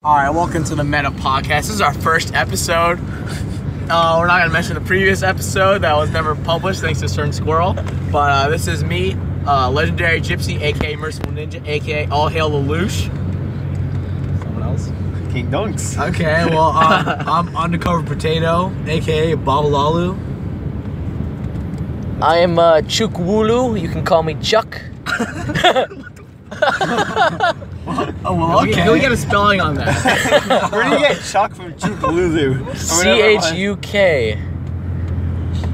Alright, welcome to the Meta Podcast. This is our first episode. We're not going to mention the previous episode that was never published thanks to Certain Squirrel. But this is me, Legendary Gypsy, aka Merciful Ninja, aka All Hail the Loosh. Someone else? King Dunks. Okay, well, I'm Undercover Potato, aka Babalalu. I am Chuk Wulu. You can call me Chuck. Oh, well, okay. Can we get a spelling on that? Where do you get Chuck from Chukalulu? CHUK.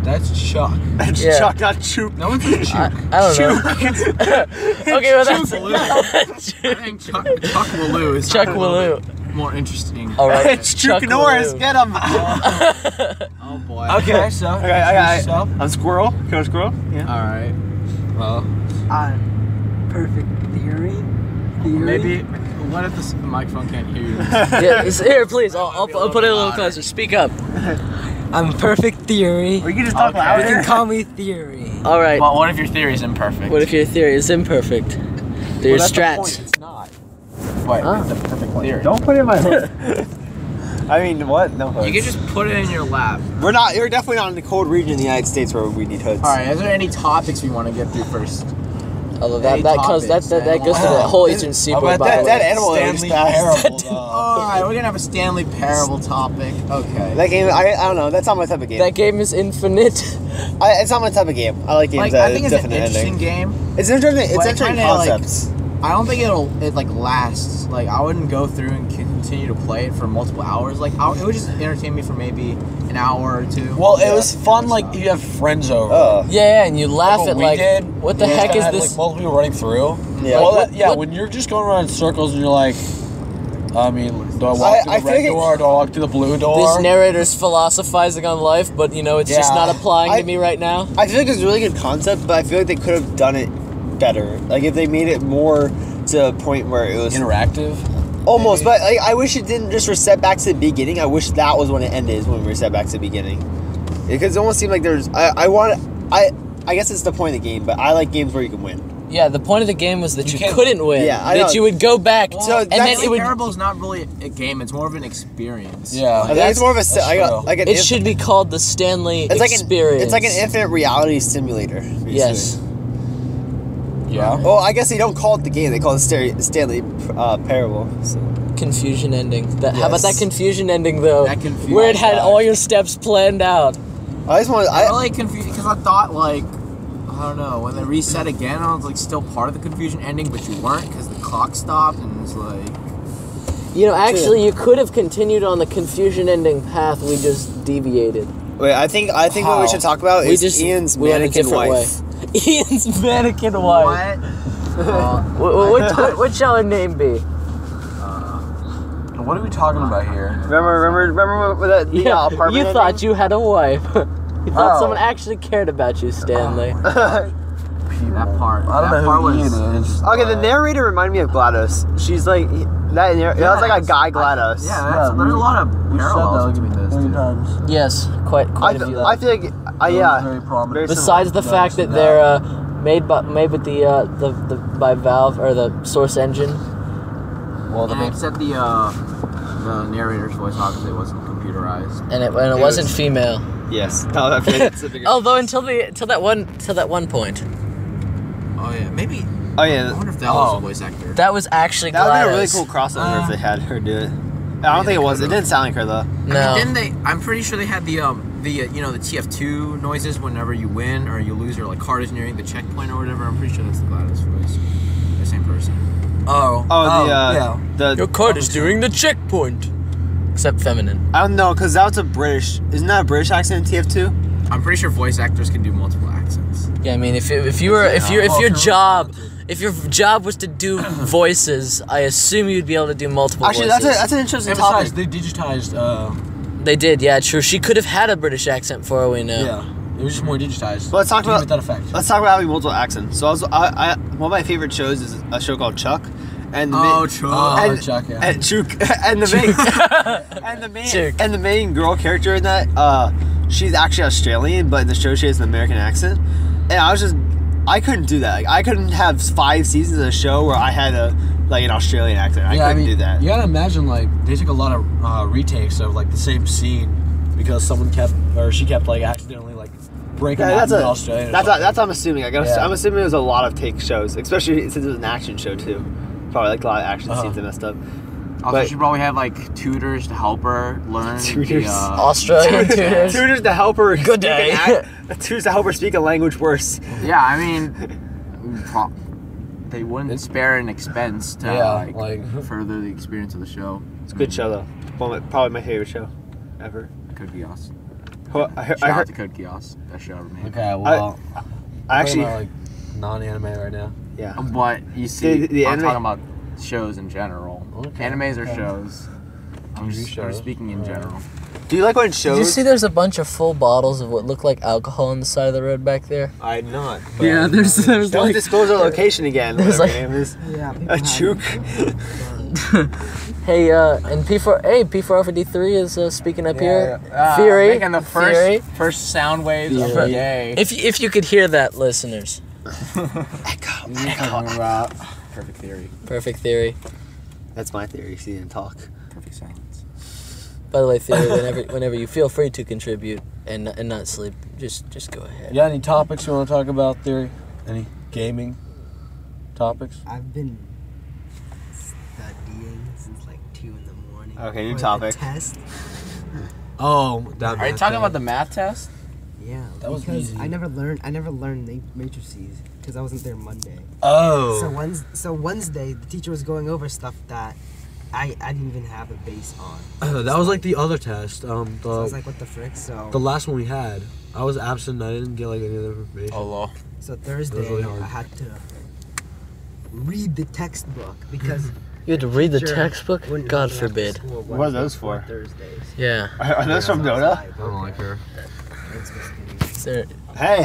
That's Chuck. That's Yeah. Chuck, not Chuk. No one's a Chuck. I don't know. Okay, well that's I think Chuck Walloo is Chuck kind of a little Walloo. bit more interesting. All right. It's Chuck Norris. Walloo. Get him. Oh boy. Okay, so Okay, I'm Squirrel. Killer Squirrel. Yeah. Alright. well, Perfect theory. Maybe, what if the microphone can't hear you? Yeah, here, please. I'll put it a little closer. Speak up. I'm Perfect Theory. Or you can just talk Okay. You louder. can call me Theory. All right. Well, what if your theory is imperfect? What if your theory is imperfect? They're your that's the strats. point, it's not. What? Huh? The perfect theory. Don't put it in my hood. I mean, what? No hoods. You can just put it in your lap. We're definitely not in the cold region of the United States where we need hoods. Alright, is there any topics we want to get through first? Although Any that goes to topics, that goes to animal- the whole Eastern Seaboard. By the that way. animal is Stanley fast. Parable, though. Alright, we're gonna have a Stanley Parable topic. Okay. That game, I don't know. That's not my type of game. That game is infinite. It's not my type of game. I like games Like, that I think have it's an definite interesting ending. game. It's interesting. It's But it interesting kinda, like, concepts. I don't think it like lasts. Like I wouldn't go through and continue to play it for multiple hours. Like it would just entertain me for maybe an hour or two. Well, it was fun, like, you have friends over. Yeah, and you laugh What at we like, did, what the we just heck kinda is had, this? Like, multiple people running through. Yeah. Well, What- yeah, what- when you're just going around in circles and you're like, I mean, do I walk I through the feel red like door or do I walk through the blue door? This narrator's philosophizing on life, but you know it's just Yeah. not applying I- to me right now. I feel like it's a really good concept, but I feel like they could have done it better. Like if they made it more to a point where it was Interactive. almost. maybe. But like, I wish it didn't just reset back to the beginning. I wish that was when it ended, is when we reset back to the beginning. Because it almost seemed like there's. I guess it's the point of the game, but I like games where you can win. Yeah, the point of the game was that You you can't- couldn't win. Yeah, I that know. you would go back, So and then that's- it would. Parable is not really a game. It's more of an experience. Yeah. I think it's more of a true. like an It should be called the Stanley It's like Experience. it's like an infinite reality simulator. Basically. Yes. Yeah. Well, I guess they don't call it the game; they call it Stanley Parable. So. Confusion ending. How about that Yes. confusion ending though? That confusion- where it had all your steps planned out. I just want. I'm really confused because I thought like I don't know when they reset again. I was like still part of the confusion ending, but you weren't because the clock stopped and it was like. You know, actually, you could have continued on the confusion ending path. We just deviated. Wait, I think what we How? should talk about is Ian's we went a mannequin different wife. way. Ian's mannequin wife. What? What shall her name be? What are we talking about here? Remember the apartment? you thought you had a wife. You thought Oh. someone actually cared about you, Stanley. That part. I don't that know part who was. Ian is. Okay, the narrator reminded me of GLaDOS. She's like that. It was like a guy GLaDOS. There's a lot of parallels between those two. times. Yes, quite a few. I feel like yeah. Very prominent. Very Besides the fact that they're made with the by Valve or the Source Engine. Well, the And except the narrator's voice obviously wasn't computerized. And it wasn't female. Yes. No, that's a bigger. Although until that one point, Oh yeah, maybe. Oh I yeah. wonder if that was a voice actor. that was actually That would have been a really GLaDOS. cool crossover if they had her do it. I don't think it was. It didn't sound like her though. No. I mean, didn't they? I'm pretty sure they had the TF2 noises whenever you win or you lose or like card is nearing the checkpoint or whatever. I'm pretty sure that's the GLaDOS voice. The same person. yeah. Your card is nearing the checkpoint. Except feminine. I don't know, cause that was a British. Isn't that a British accent in TF2? I'm pretty sure voice actors can do multiple accents. Yeah, I mean, if your job was to do voices, I assume you'd be able to do multiple Actually, voices. that's an interesting And topic. besides, they digitized. They did, yeah, true. She could have had a British accent for all we know. Yeah. It was just more digitized. But let's talk Didn't about get that effect. Let's talk about having multiple accents. So one of my favorite shows is a show called Chuck, and the Chuck, yeah. and Chuk, and the main Chuk. and the main girl character in that she's actually Australian, but in the show she has an American accent, and I couldn't do that. Like, I couldn't have 5 seasons of a show where I had to like an Australian accent. I couldn't do that. You gotta imagine, like, they took a lot of retakes of, like, the same scene because she kept, like, accidentally, like, breaking out into Australian. That's what I'm assuming. I'm assuming there's a lot of take shows, especially since it was an action show too. Probably like a lot of action scenes that messed up. Also, she probably had like tutors to help her learn. Tutors. Australian tutors. Tutors to help her. Good day. Tutors to help her speak a language worse. Yeah, I mean, they wouldn't spare an expense to further the experience of the show. It's a good show though. Probably my favorite show ever. Code Geass. I Shout out heard. to Code Geass. Best show ever made. Okay, well, I actually. like non-anime right now. Yeah. But you see, The I'm anime- talking about shows in general. Okay. Animes are shows. I'm shows. speaking in general. Do you like when shows? Did you see there's a bunch of full bottles of what look like alcohol on the side of the road back there? I'm not. Yeah, there's Don't like disclose our location again. There's Whatever like- name is. yeah. A chook. Hey, and P4D3 is speaking up here. Theory. Theory. Making the Theory. first sound waves of the Theory. day. If you could hear that, listeners. Echo. Perfect theory. Perfect Theory. That's my theory. See and talk. Perfect silence. By the way, Theory, whenever you feel free to contribute and not sleep, just go ahead. You got any topics you want to talk about, Theory? Any gaming topics? I've been studying since like 2 in the morning. Okay, new for the topic. Test. Oh, that. Are you talking about the math test? Yeah, That was because easy. I never learned matrices because I wasn't there Monday. Oh. So Wednesday, the teacher was going over stuff that I didn't even have a base on. That was like the other test. So I was like, what the frick? So The last one we had, I was absent. I didn't get like any other information. Allah. so Thursday, really hard. I had to read the textbook because You had to read the teacher textbook? wouldn't God let me after forbid. school What are those Wednesdays or for? Thursdays. Yeah. Are those from Dota? I don't like her. It's supposed to be- Hey,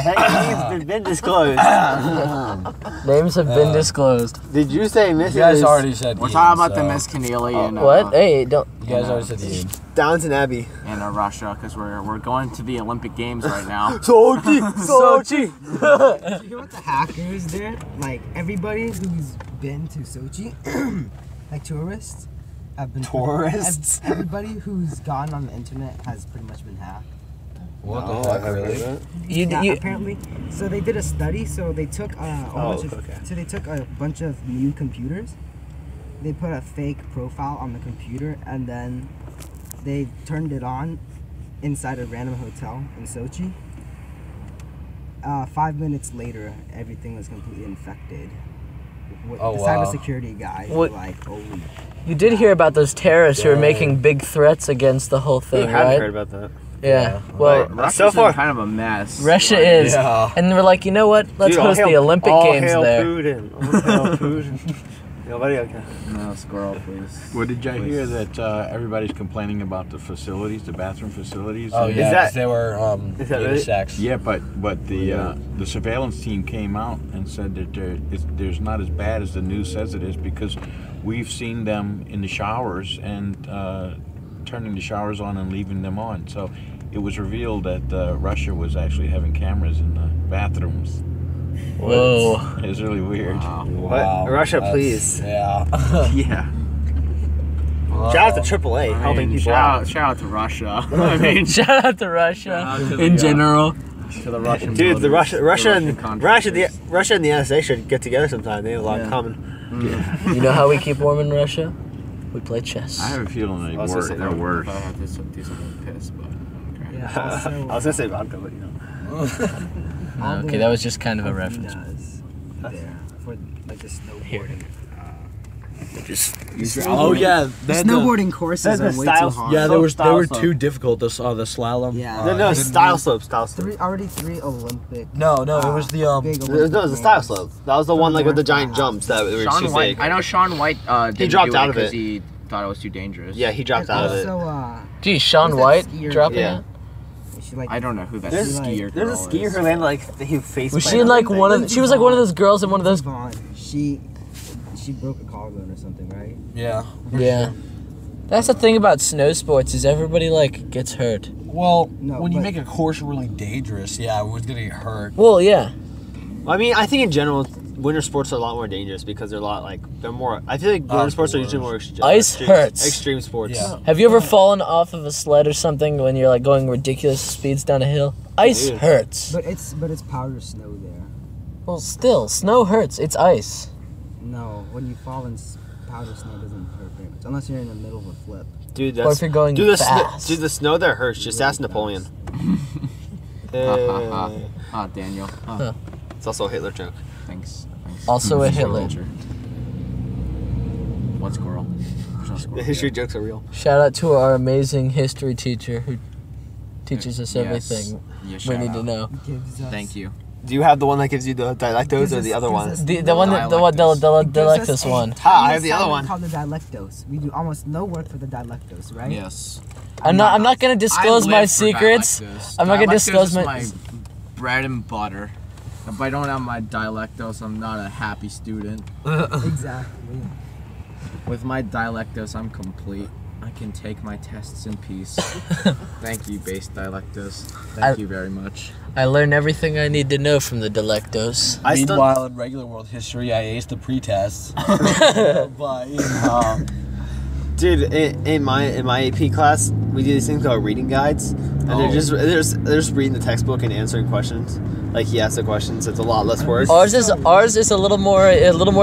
it's been disclosed. Names have been disclosed. Did you say Mrs. You guys already said. We're Ian, talking about so- the Miss Keneally in What? Hey, don't. You guys already said Ian. Downton Abbey? in Russia because we're going to the Olympic Games right now. Sochi! Sochi! You hear what the hackers there? Like everybody who's been to Sochi, like tourists, have been Tourists? Everybody who's gone on the internet has pretty much been hacked. What Oh, the I heck, haven't really? heard Yeah, apparently. So they did a study. So they took okay. So they took a bunch of new computers. They put a fake profile on the computer, and then they turned it on inside a random hotel in Sochi. 5 minutes later, everything was completely infected. Oh, The wow. cybersecurity guys were What- like, "Holy!" You did hear about those terrorists who were Yeah. making big threats against the whole that. thing, I haven't right? heard about that. Yeah. Well, Russia's so far- in kind of a mess. Russia Like, is. Yeah. And we're like, you know what? Let's Dude, host the Olympic Games hail there. Putin. All hail Putin. Nobody okay. No, squirrel, please. Well, did y'all Please. hear that everybody's complaining about the facilities, the bathroom facilities? Oh And- yeah, that- 'cause they were is that data right? sacks. Yeah, but the surveillance team came out and said that there's not as bad as the news says it is because we've seen them in the showers and turning the showers on and leaving them on. So it was revealed that Russia was actually having cameras in the bathrooms. Whoa. It was really weird. What? Russia, that's- please. Yeah. Yeah. Shout out to AAA helping people out. Shout out to Russia. I mean, Shout out to Russia out to in the, general. to the Russian. Dude, the voters, Russia and contractors. Russia and the NSA should get together sometime. They have a lot in Yeah. common. You know how we keep warm in Russia? We play chess. I have a feeling they I was gonna say they're that. worse. If I had to do something piss, but okay. Yeah. Also, I was gonna say vodka, but you know. all Okay, the that was just kind of a reference. arenas there for like the snowboarding. Oh yeah. The snowboarding courses are the way style- too hard. Yeah, Slope, they style were slope. too difficult. The slalom. Yeah. No, style slope. Already three Olympic. No, it was the big No, Olympic it was the style names. slope. That was the one like with the giant jumps that were Sean too White. big. I know Sean White didn't dropped do out of because it. he thought it was too dangerous. Yeah, he dropped And out of it. also, Geez, Sean Who's that White skier? dropping Yeah. it? she like I don't know who that There's skier There's a girl skier is. who landed like he face. Was she in like one of? She was like one of those girls in one of those. Vaughn. She broke a collarbone or something, right? Yeah. Yeah. That's the thing about snow sports is everybody like gets hurt. Well, No, when you but- make a course really dangerous, yeah, everyone's gonna get hurt. Well, yeah. I mean, I think in general, winter sports are a lot more dangerous because they're more. I feel like winter sports are usually more Ice hurts. Extreme sports. Yeah. Have you ever fallen off of a sled or something when you're like going ridiculous speeds down a hill? Ice Dude. hurts. But it's powder snow there. Well, still, snow hurts. It's ice. No, when you fall in powder snow, it doesn't hurt very much unless you're in the middle of a flip. Dude, Or if you're going fast. the snow there hurts. Just ask Napoleon. Ah, Daniel. Oh, It's also a Hitler joke. thanks. Also a Hitler. What squirrel? There's no The squirrel. history jokes are real. Shout out to our amazing history teacher who teaches us Yes. everything Yeah, we shout need to out. know. Gives us, Thank you. Do you have the one that gives you the dialectos Gives or us- the other gives one? us- The one that the It gives us Delectus a one. I have the other tiny one. Called the dialectos. We do almost no work for the dialectos, right? Yes. I'm not gonna disclose I my live for secrets. dialectos. I'm not gonna Dialectos disclose is my- bread and butter. If I don't have my dialectos, I'm not a happy student. Exactly. With my dialectos, I'm complete. I can take my tests in peace. Thank you, base dialectos. Thank you very much. I learned everything I need to know from the Delectos. Meanwhile, in regular world history, I aced the pretest. But Dude, in my AP class, we do these things called reading guides, and they're just reading the textbook and answering questions. Like he asks the questions, it's a lot less work. Ours is a little more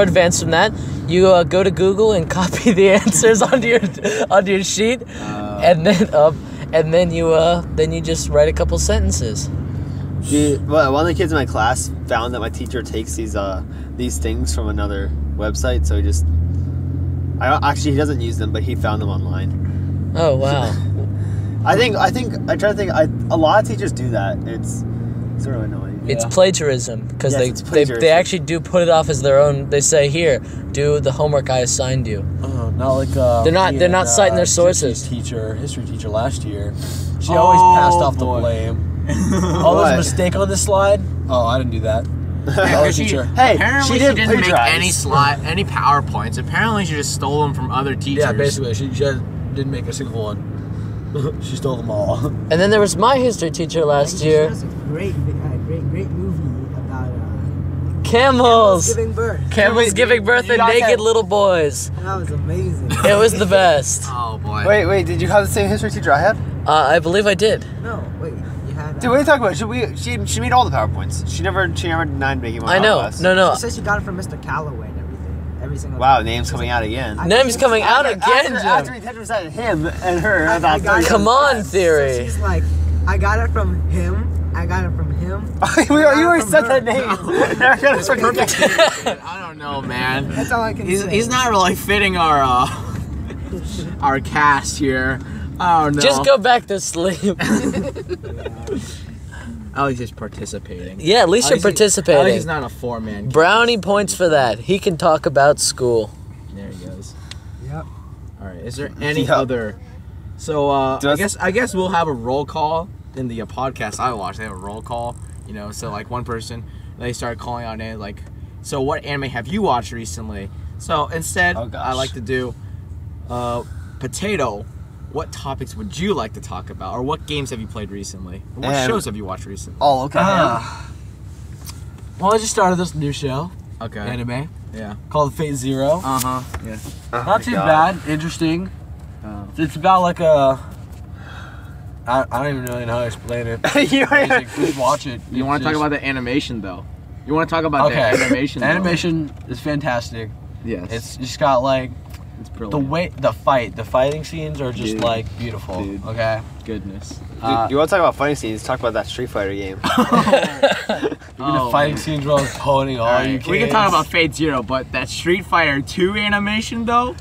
advanced than that. You go to Google and copy the answers onto your sheet, and then you just write a couple sentences. Dude, well, one of the kids in my class found that my teacher takes these things from another website, so he he doesn't use them, but he found them online. Oh wow. I try to think. A lot of teachers do that. It's sort of annoying. It's plagiarism because Yes, it's they plagiarism. actually do put it off as their own. They say, "Here, do the homework I assigned you." not like They're not citing their sources. History teacher last year, she always passed off the blame. Oh, there's a mistake on this slide. Oh, I didn't do that. Yeah, she- teacher. Hey, apparently she didn't didn't make plagiarize. any PowerPoints. Apparently she just stole them from other teachers. Yeah, basically, she didn't make a single one. She stole them all. And then there was my history teacher last year. It was a great movie about Camels. giving birth. Camels giving birth you to guys naked had- little boys. That was amazing. It was the best. Oh boy. Wait, did you have the same history teacher I had? I believe I did. No, wait. You had. Dude, what are you talking about? She made all the PowerPoints. She never denied making one. I know. Class. No. She said she got it from Mr. Calloway and everything. Every single. Wow, time. name's coming out again. Name's coming out again, After Jim. we 10% him and her. I about got it 30. Come on, So theory. she's like, I got it from him. I got it from him. you already from said her. that name. They're gonna forget that. I don't know, man. That's all I can say. He's not really fitting our cast here. I don't know. Just go back to sleep. At least he's participating. Yeah, at least you're At least participating. he's not a 4-man. Brownie points for that. He can talk about school. There he goes. Yep. All right. Is there any Yeah. other? So Does- I guess we'll have a roll call in the podcast I watched. They have a roll call. You know, so like one person, they start calling out names like, so what anime have you watched recently? So instead, Oh, gosh. I like to do, potato. What topics would you like to talk about, or what games have you played recently? Or what shows have you watched recently? Oh, okay. Well, I just started this new show, Okay. anime, Yeah. called Fate Zero. Yeah. Not too bad, interesting. It's about like a. I don't even really know how to explain it. You Amazing. Please watch it. You want to talk about the animation though? You want to talk about Okay. the animation? The though? animation is fantastic. Yes. It's just got like it's the brilliant. way the fighting scenes are just Dude. like beautiful. Dude. Okay. Goodness. you want to talk about fighting scenes? Talk about that Street Fighter game. Even the fighting scenes where I was ponying all Alright, you we can kids. talk about Fate Zero, but that Street Fighter 2 animation though,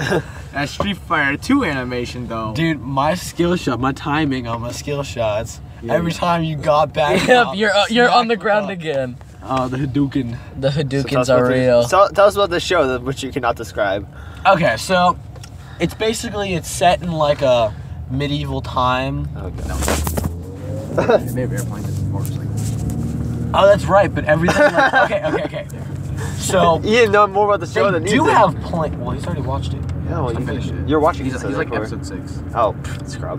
that Street Fighter 2 animation though. Dude, my skill shot, my timing on my skill shots. Yeah. Every time you got back, Yep, up, you're on the smack ground up. again. Oh, the Hadouken. The So Hadoukens are real. Tell us about the show, which you cannot describe. Okay, so it's set in like a medieval time. Maybe airplanes and motorcycles. Oh, that's right, but everything. Like, okay. So You know more about the show they than do you have Well, he's already watched it. Yeah, well, I finished it. You're watching He's it. like episode 6. Oh, scrub.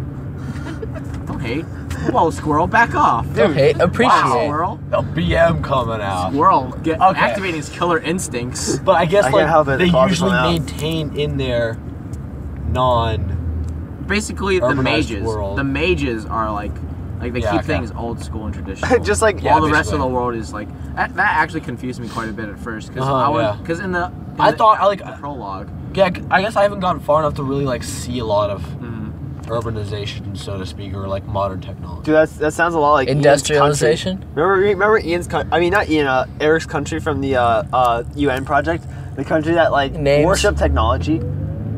Don't hate. Whoa, Squirrel, back off. Okay, appreciate. Wow, Squirrel. The BM coming out. Squirrel, Okay. activating his killer instincts. But I guess I can't help it, they the clock's usually run out. maintain in their non. Basically, the Urbanized mages. world. The mages are like they Yeah, keep okay. things old school and traditional. Just like Yeah, all the rest of basically. the world is like that actually confused me quite a bit at first because Yeah. in the I thought like the prologue. yeah, I guess I haven't gotten far enough to really like see a lot of Mhm. urbanization, so to speak, or like modern technology. Dude, that sounds a lot like Ian's Industrialization? country. Remember Ian's country? I mean, not Ian. Eric's country from the UN project. The country that like Names. worship technology.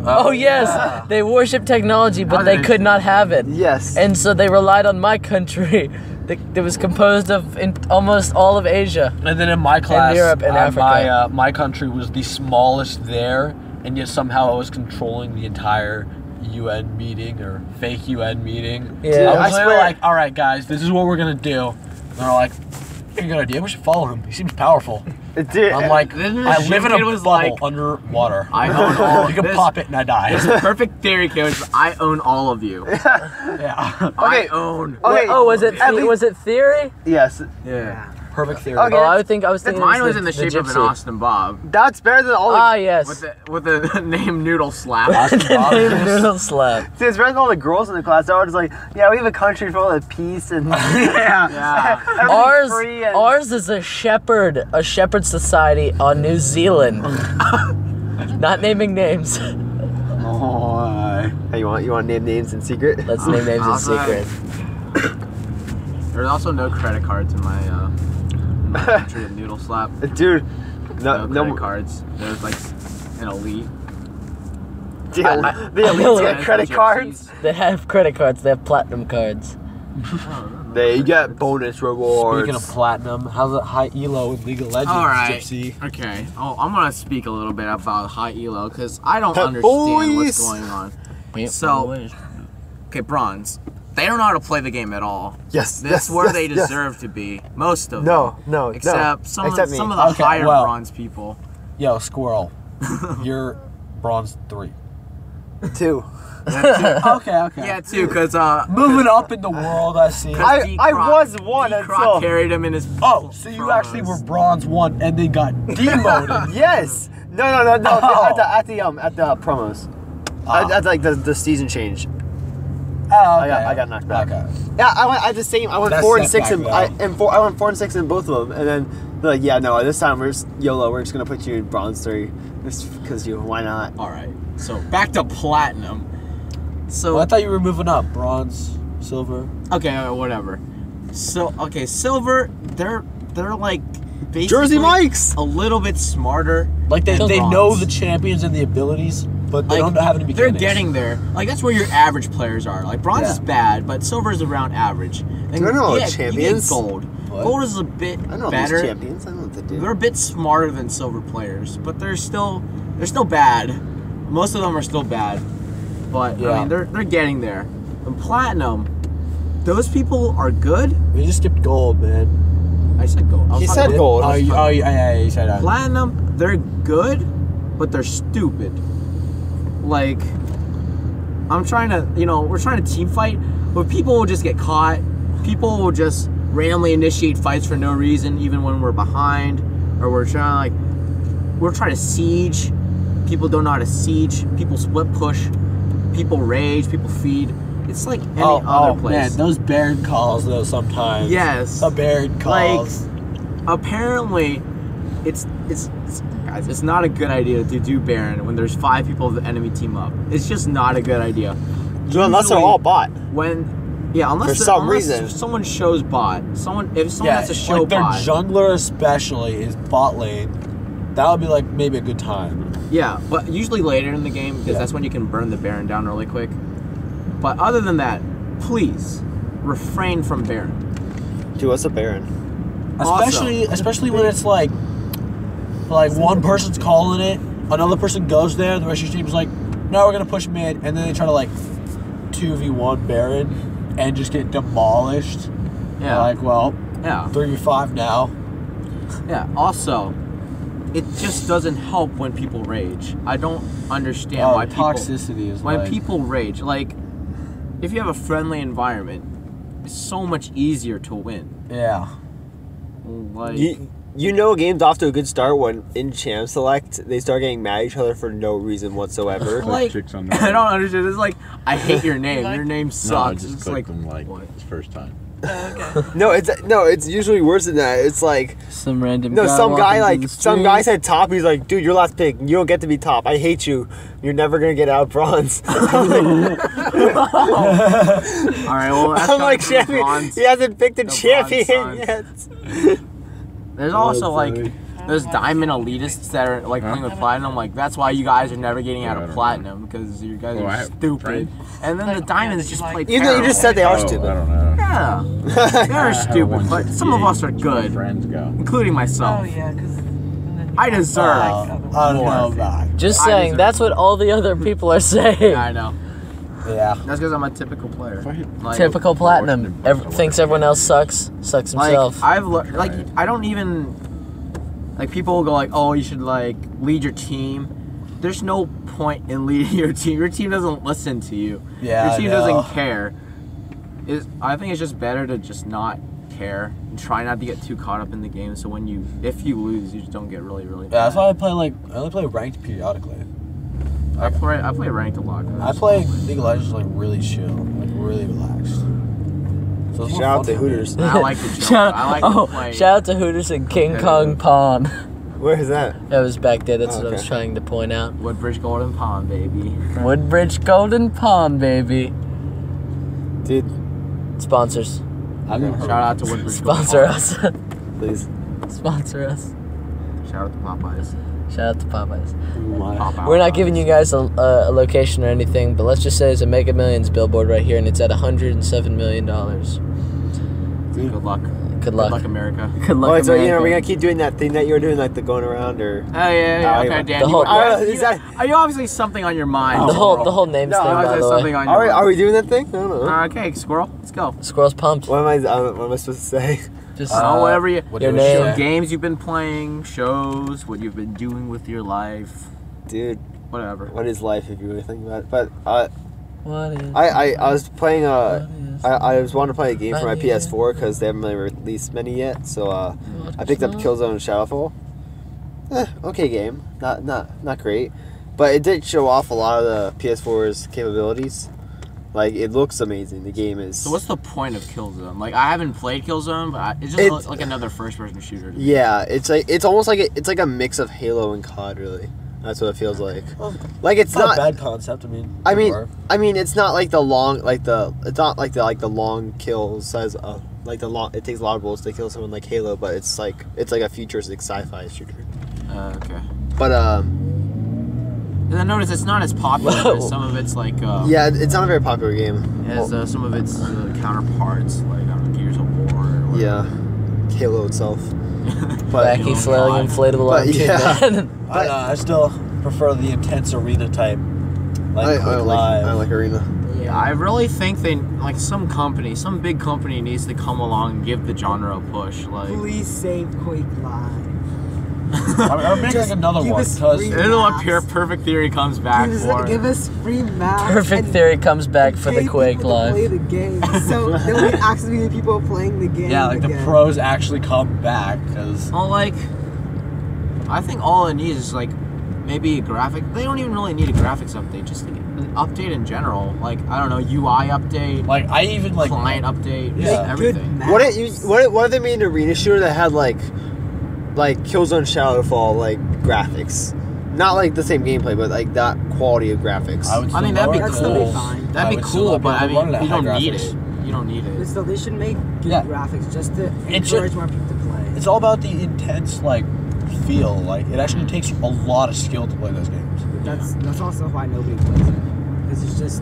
Oh yes, they worship technology, but they could not have it. Yes. And so they relied on my country that was composed of almost all of Asia. And then in my class, Europe and Africa. my country was the smallest there, and yet somehow I was controlling the entire UN meeting or fake UN meeting. Yeah. I I was literally swear- like, all right, guys, this is what we're gonna do. And they're like, "You got an idea? We should follow him. He seems powerful." Dude, I'm like, Then I the live in a kid was bubble like, underwater. I own all You can this. pop it and I die. It's a perfect theory, coach. I own all of you. Yeah. I own. okay. Oh, was it At least- was it theory? Yes, Yeah. Perfect theory. Okay. Oh, I was thinking. Mine it was in the shape of an gypsy. Austin Bob that's better than all. Ah The, yes. with the name Noodle Slap. Noodle slap. See, it's better than all the girls in the class. They're all just like, yeah, we have a country full of peace and Yeah. everything's free and Ours is a shepherd society on New Zealand. Not naming names. Oh, Hey, you want to name names in secret? Let's name names in Outside. secret. There's also no credit cards in my country of Noodle Slap. Dude, No no, credit cards. There's like an elite. dude, I- the elites I- get credit Gypsies. cards. They have credit cards. They have platinum cards. They get bonus rewards. Speaking of platinum, how's it high elo in League of Legends, All right. Gypsy? Okay. Oh, I'm gonna speak a little bit about high elo because I don't Hey, understand what's boys. going on. So, okay, bronze. They don't know how to play the game at all. Yes, That's yes, where yes, they yes. deserve to be. Most of No, them. no, Except no. some Except of, me. some of the Okay, higher well. bronze people. Yo, Squirrel, you're bronze 3. 2. Okay. Yeah, too, because Moving up in the world, I see. I D-Croc- was one D-Croc until. carried him in his. Oh, so you actually were bronze 1 and then got demoted. Yes. No. Oh. At the promos. At like the season change. Oh, I got knocked back. Okay. Yeah, I went. I the same. I went That's 4 and 6 setback, and I went 4 and 6 in both of them, and then they're like, yeah, no, this time we're just YOLO. We're just gonna put you in bronze 3, just because why not? All right. So back to platinum. So Well, I thought you were moving up. Bronze, silver. okay, whatever. So okay, silver. They're like basically Jersey Mike's. a little bit smarter. Like they Bronze. know the champions and the abilities, but they don't have any They're beginnings. getting there. Like that's where your average players are. Like bronze Yeah. is bad, but silver is around average. And Do I know yeah, champions? You get gold. What? Gold is a bit I know better. these champions. I know what they do. They're a bit smarter than silver players, but they're still bad. Most of them are still bad, but I Yeah. mean they're getting there. And platinum, those people are good. We just skipped gold, man. I said gold. I was He talking said about- gold. Yeah, you said that. Platinum, they're good, but they're stupid. Like, I'm trying to, we're trying to team fight, but people will just get caught. People will just randomly initiate fights for no reason, even when we're behind, or we're trying to siege. People don't know how to siege. People split push. People rage. People feed. It's like any other place. Man, those Baron calls though sometimes. Yes. The Baron calls. Apparently, it's guys, it's not a good idea to do Baron when there's 5 people of the enemy team up. It's just not a good idea. Unless they're Usually, all bot. unless some reason. someone shows bot. If someone has to show like their bot. jungler especially is bot lane. That would be like maybe a good time. Yeah, but usually later in the game because that's when you can burn the Baron down really quick. But other than that, please refrain from Baron. Dude, what's a Baron? Especially when it's like one person's calling it, another person goes there, the rest of your team's like, no, we're gonna push mid, and then they try to like 2v1 Baron and just get demolished. Yeah. Like, well, Yeah. 3v5 now. Yeah. Also, it just doesn't help when people rage. I don't understand why people toxicity is when like, people rage. Like, if you have a friendly environment, it's so much easier to win. Yeah. Like, You know, a game's off to a good start when in Champ Select they start getting mad at each other for no reason whatsoever. like Chicks on I don't understand. It's like I hate your name. Your name No, I sucks. just It's clicked like them like what? it's first time. No, it's usually worse than that. It's like Some random. no, some walking guy through like the some guy street. said top. He's like, dude, you're last pick. You don't get to be top. I hate you. You're never gonna get out of bronze. All right, well, that's I'm like, coming from champion. bronze. He hasn't picked a the champion bronze yet. There's also Oh, like sorry. those diamond elitists that are like playing with platinum. Like that's why you guys are never getting out Yeah, I of don't platinum because you guys Oh, I are have stupid. friends. And then the diamonds just play Even though you just said they are I stupid. don't know. Yeah, they're I have stupid, one but some of us are good, Friends go. including myself. Oh yeah, because I deserve. I don't know about. Just I saying, deserve that's what all the other people are saying. Yeah, I know. Yeah. That's because I'm a typical player. Like, Typical platinum. Thinks everyone else sucks. Sucks like himself. I've like I don't even like people will go like, oh, you should like lead your team. There's no point in leading your team. Your team doesn't listen to you. Yeah, Your I team know. doesn't care. I think it's just better to just not care and try not to get too caught up in the game. So if you lose, you just don't get really Yeah, bad. that's why I only play ranked periodically. I play ranked a lot. I play League of Legends like really chill, like really relaxed. So it's more Shout out fun to for me. Hooters. I like the joke. Shout, I like oh, to play. shout out to Hooters and King Kong Pawn. Where is that? That was back there. That's Oh, what I was okay. trying to point out. Woodbridge Golden Pond, baby. Woodbridge Golden Pawn, baby. Dude, Sponsors. I've never heard Shout out of to it. Woodbridge Sponsor Golden us. please. Sponsor us. Pond. Shout out to Popeyes. Shout out to Popeyes. Popeyes. We're not giving you guys a location or anything, but let's just say it's a Mega Millions billboard right here, and it's at $107 million. Good luck. Good luck. Good luck, America. Good luck, Oh, so America. we're gonna keep doing that thing that you were doing, like the going around, or Oh yeah. Oh, Okay, yeah. Dan. The whole- is that? Are you obviously something on your mind? the whole names No, thing, Obviously by the something way. on your mind. Are we doing that thing? I don't know. Okay, squirrel. Let's go. Squirrel's pumped. What am I supposed to say? Just Whatever you. What Your do we name. say? Games you've been playing, shows, what you've been doing with your life, Dude, whatever. what is life if you really think about it? But what is? I was playing what is I was wanting to play a game for my Funny. PS4 because they haven't really released many yet. So I picked up Killzone Shadowfall. Okay game, not great, but it did show off a lot of the PS4's capabilities. Like it looks amazing. The game is. So what's the point of Killzone? Like I haven't played Killzone, but it's just It's- like another first-person shooter. Yeah, it's almost like it's like a mix of Halo and COD. Really, that's what it feels like. Like it's It's not not. a bad concept. I mean. I mean, or- it's not like the long, it's not like the long kills as like the long. It takes a lot of bullets to kill someone like Halo, but it's like a futuristic sci-fi shooter. Okay. But And I noticed it's not as popular as some of its like. yeah, it's not a very popular game. As some of its counterparts, like I don't know, Gears of War. Or whatever. Yeah, Halo itself. But Wacky flailing inflatable But, arm yeah. man. I still prefer the intense arena type. Like I Quick don't Live. I like Arena. Yeah, I really think they like some big company needs to come along and give the genre a push. Like, Please save Quake Live. I'll make like Just another give one us because free- this is what Perfect Theory comes back for. Give us free maps. Perfect and Theory comes back for the pay Quake people to Live. Play the game. So there will actually be people playing the game. yeah, like the again. pros actually come back because Well, like, I think all it needs is like maybe a graphic. They don't even really need a graphics update. Just like, an update in general. Like I don't know, UI update, like I even like client update, Yeah. just Good everything. maps. What if they made an Arena shooter that had like Killzone Shadowfall like graphics? Not like the same gameplay, but like that quality of graphics. I would. I mean, still that'd be lower That's it. still be cool. fine. That'd be would still cool, not be but I able to run mean, it at you don't high need graphics. it. You don't need But it. still, they should make good Yeah. graphics just to It should- encourage more people to play. It's all about the intense like feel. Like it actually takes a lot of skill to play those games. That's also why nobody plays it. Because it's just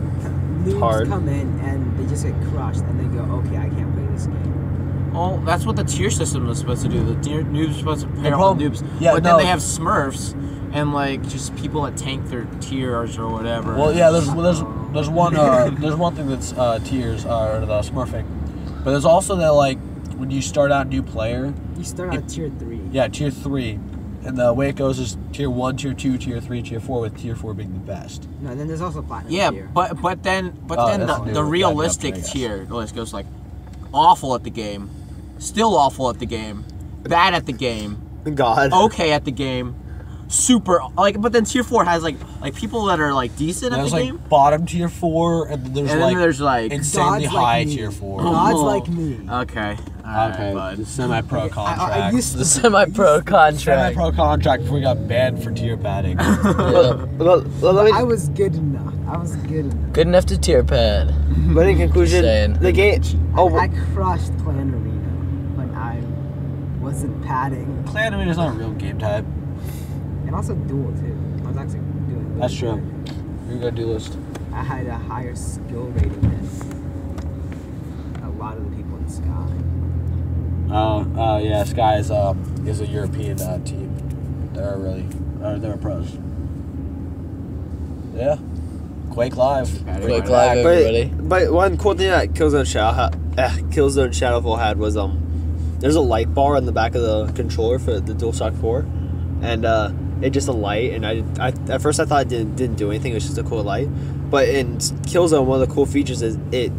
noobs Hard. come in and they just get crushed and they go, okay, I can't play this game. Well, that's what the tier system is supposed to do. The tier noobs are supposed to pair up problem- with noobs. yeah, but no. then they have Smurfs and like just people that tank their tiers or whatever. Well, yeah, there's one there's one thing that's tiers or the smurfing, but there's also that like when you start out new player, You start at tier 3. yeah, tier 3, and the way it goes is tier 1, tier 2, tier 3, tier 4, with tier 4 being the best. No, then there's also platinum yeah, tier. but then Oh, the that's new. the Yeah, realistic I guess. tier list goes like awful at the game, still awful at the game, bad at the game, God. okay at the game, super like. But then tier 4 has like people that are like decent at There's the like game, bottom tier 4, and then there's and like then there's like insanely Gods like high me. tier 4. Gods Oh. like me. okay, all right, bud. the semi-pro I contract. used The semi-pro contract. Semi-pro contract before we got banned for tier padding. Yeah. Well, let me, I was good enough. I was good enough. Good enough to tier pad. but in conclusion, Saying. the game. Oh, I crushed Clan Arena when I wasn't padding. Clan Arena's not a real game type. And also duel too. I was actually doing really That's true. good. You're gonna do list. I had a higher skill rating than a lot of the people in Sky. Yeah, Sky is a European team. They're pros. Yeah. Quake Live. Quake Live, everybody. but one cool thing that Killzone Shadowfall had was there's a light bar on the back of the controller for the DualShock 4, and it's just a light. And I at first I thought it didn't do anything. It was just a cool light. But in Killzone, one of the cool features is it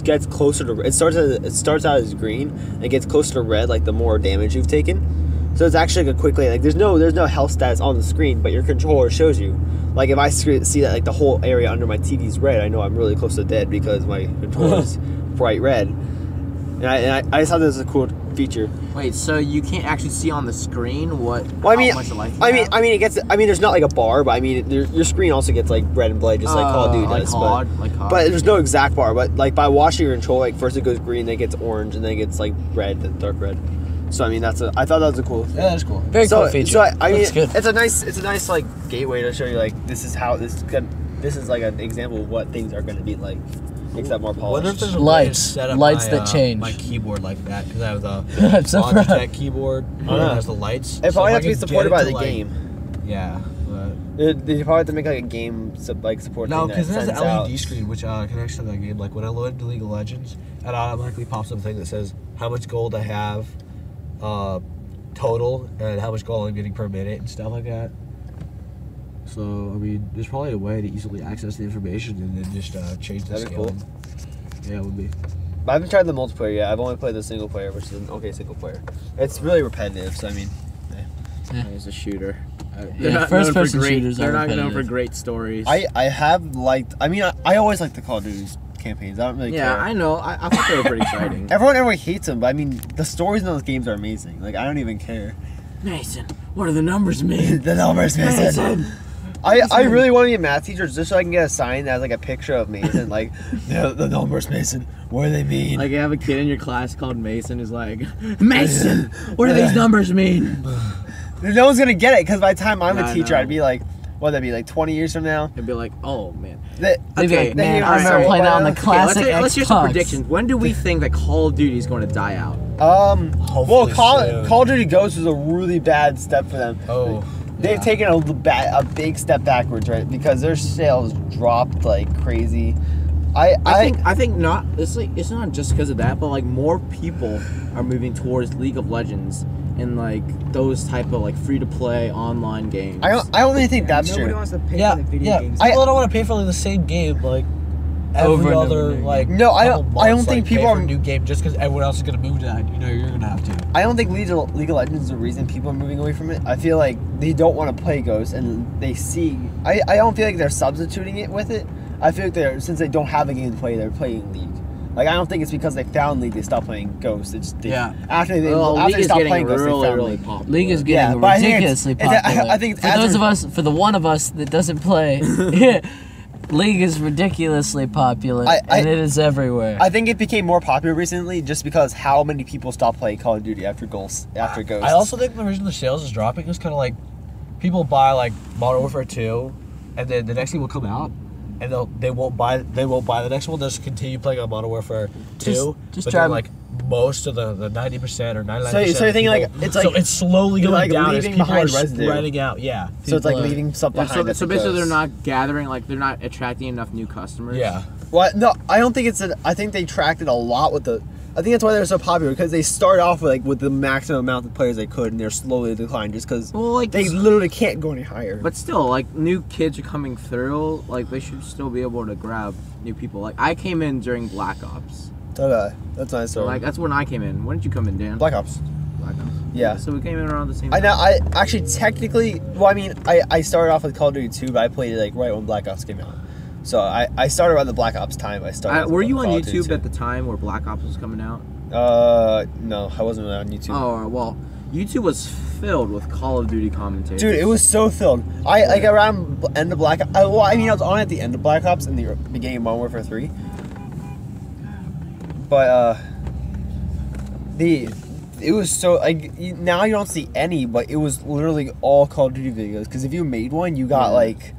gets closer to. It starts out as green and it gets closer to red, like the more damage you've taken. So it's actually like a quick like there's no health stats on the screen, but your controller shows you. Like if I see that like the whole area under my TV's red, I know I'm really close to dead because my controller is bright red. And I just thought this was a cool feature. Wait, so you can't actually see on the screen what? Well, how much life you have? it gets. I mean, there's not like a bar, but I mean, your screen also gets like red and blood, just like Call of Duty like does. COD, But there's no exact bar. But like by watching your control, like first it goes green, then it gets orange, and then it gets like red, then dark red. So I mean, I thought that was a cool thing. Yeah, that's cool. Very cool feature. So I mean, Looks good. it's a nice like gateway to show you like this is like an example of what things are going to be like, except more Wonder if polished. there's a Lights. way to set up Lights my, that change. my keyboard like that because I have the I'm so proud. Logitech keyboard that has the lights. It probably if has I to be could supported get by it the to, like- game. Yeah. But You probably have to make like a game support. no, thing because that there's an sends out. LED screen which connects to that game. Like when I load into League of Legends, it automatically pops up a thing that says how much gold I have, total, and how much gold I'm getting per minute and stuff like that. So I mean, there's probably a way to easily access the information and then just change the That'd be scaling. Yeah, it would be. But I haven't tried the multiplayer yet. I've only played the single player, which is an okay single player. It's really repetitive, so I mean, He's a shooter. Yeah, first-person shooters They're are not known for repetitive. great stories. I have liked. I mean, I always like the Call of Duty campaigns. I don't really yeah, care. I know. I thought they were pretty exciting. Everyone hates them, but I mean, the stories in those games are amazing. Like I don't even care. Mason, what do the numbers mean? The numbers, Mason. I really want to be a math teacher just so I can get a sign that has like a picture of Mason, like the numbers, Mason. What do they mean? Like you have a kid in your class called Mason who's like, Mason, what do these numbers mean? No one's gonna get it because by the time I'm Yeah, a teacher, I know. I'd be like, what? That'd be like 20 years from now. It'd be like, oh man. They'd be Okay, like, man, then I you remember know, playing that on the okay, classic let's hear some Xbox. predictions. When do we think that Call of Duty is going to die out? Well, Hopefully soon. Call of Duty Ghosts was a really bad step for them. Oh. They've taken a big step backwards, right? Because their sales dropped like crazy. I think not. It's not just because of that, but like more people are moving towards League of Legends and like those type of like free to play online games. I don't really think that's Nobody true. wants to pay Yeah, for the video yeah. games. People don't want to pay for like, the same game like Over every and over other again. like. No, I don't- couple I don't months, think like, people pay for are- a new game just because everyone else is gonna move to that. You know, you're gonna have to. I don't think League of Legends is the reason people are moving away from it. I feel like they don't want to play Ghosts, and they see. I don't feel like they're substituting it with it. I feel like since they don't have a game to play, they're playing League. Like I don't think it's because they found League they stopped playing Ghosts. Yeah. After they Well, after League they is stopped getting playing Ghosts, they really, found really League. popular. League is Yeah, getting but I think ridiculously it's- popular. I think it's for as those a- of us, for the one of us that doesn't play, League is ridiculously popular, and it is everywhere. I think it became more popular recently just because how many people stopped playing Call of Duty after Ghosts. I also think the reason the sales is dropping is kind of like people buy like Modern Warfare 2, and then the next thing will come out, and they won't buy the next one. They'll just continue playing on Modern Warfare 2. Just but try then, like most of the 90% or 99%. So you're thinking, like, it's like- so it's slowly you're, going like, down as leaving people are behind residue. spreading out. Yeah. So it's like People are- leaving stuff Yeah, behind. so basically they're not gathering, like they're not attracting enough new customers. Yeah. Well, no, I don't think I think they tracked it a lot with the. I think that's why they're so popular because they start off with the maximum amount of players they could, and they're slowly declining just because Well, like they literally can't go any higher. But still, like new kids are coming through. Like they should still be able to grab new people. Like I came in during Black Ops. That's nice. So like that's when I came in. When did you come in, Dan? Black Ops. Black Ops. Yeah. So we came in around the same I time. know. I actually technically. Well, I mean, I started off with Call of Duty 2, but I played it like right when Black Ops came out. So I started around the Black Ops time. I started. Were you on Call of Duty YouTube 2. at the time where Black Ops was coming out? No, I wasn't really on YouTube. Oh well, YouTube was filled with Call of Duty commentators. Dude, it was so filled. I like around end of Black Ops. Well, I mean, I was on at the end of Black Ops and the beginning of Modern Warfare 3. But it was so like now you don't see any, but it was literally all Call of Duty videos. Because if you made one, you got like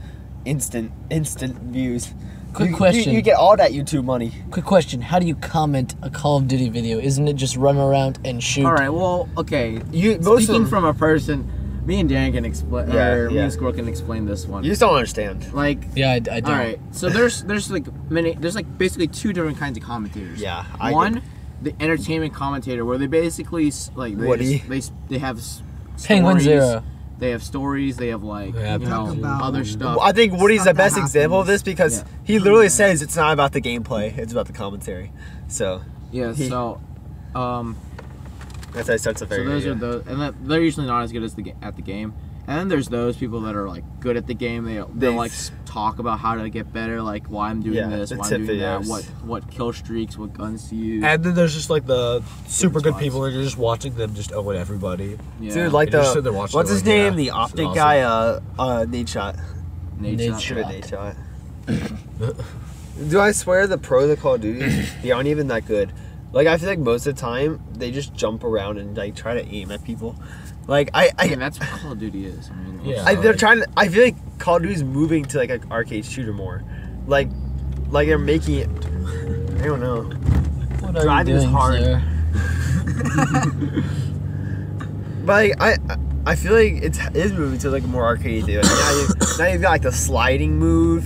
instant views. Quick question. You get all that YouTube money. Quick question. How do you comment a Call of Duty video? Isn't it just run around and shoot? All right. Well, okay. Most Speaking of from a person, me and Dan can explain, or me and Squirrel can explain this one. You just don't understand. Like, Yeah, I don't. all right. So there's like basically two different kinds of commentators. Yeah. One, the entertainment commentator, where they basically like Woody. they have Penguin stories, Zero. They have stories. They have like Yeah, you know Penguin Zero. other stuff. I think Woody's the Stuff that best example of happens. this because Yeah. he literally says it's not about the gameplay; it's about the commentary. So Yeah. he- So, that's how he starts a so very. those are those, and they're usually not as good as at the game. And then there's those people that are like good at the game. They'll like talk about how to get better, like why I'm doing this, the why I'm tip doing that, videos. what kill streaks, what guns to use. And then there's just like the super good spots. people and you're just watching them just own everybody. Yeah. Dude, like And you're sitting there the watching what's it his like, name? yeah, The it's optic awesome. guy, Nate Shot. Nate Nate Shot. Should have Nate Shot. Do I swear the pro of the Call of Duty, they aren't even that good. Like I feel like most of the time they just jump around and like try to aim at people. Like I mean, that's what Call of Duty is. I mean, Yeah. they're trying to. I feel like Call of Duty's moving to like an arcade shooter more. Like they're making it. I don't know. What are Driving you is doing, hard. sir? But like, I feel like it is moving to like a more arcade thing. Like, now you've got like the sliding move,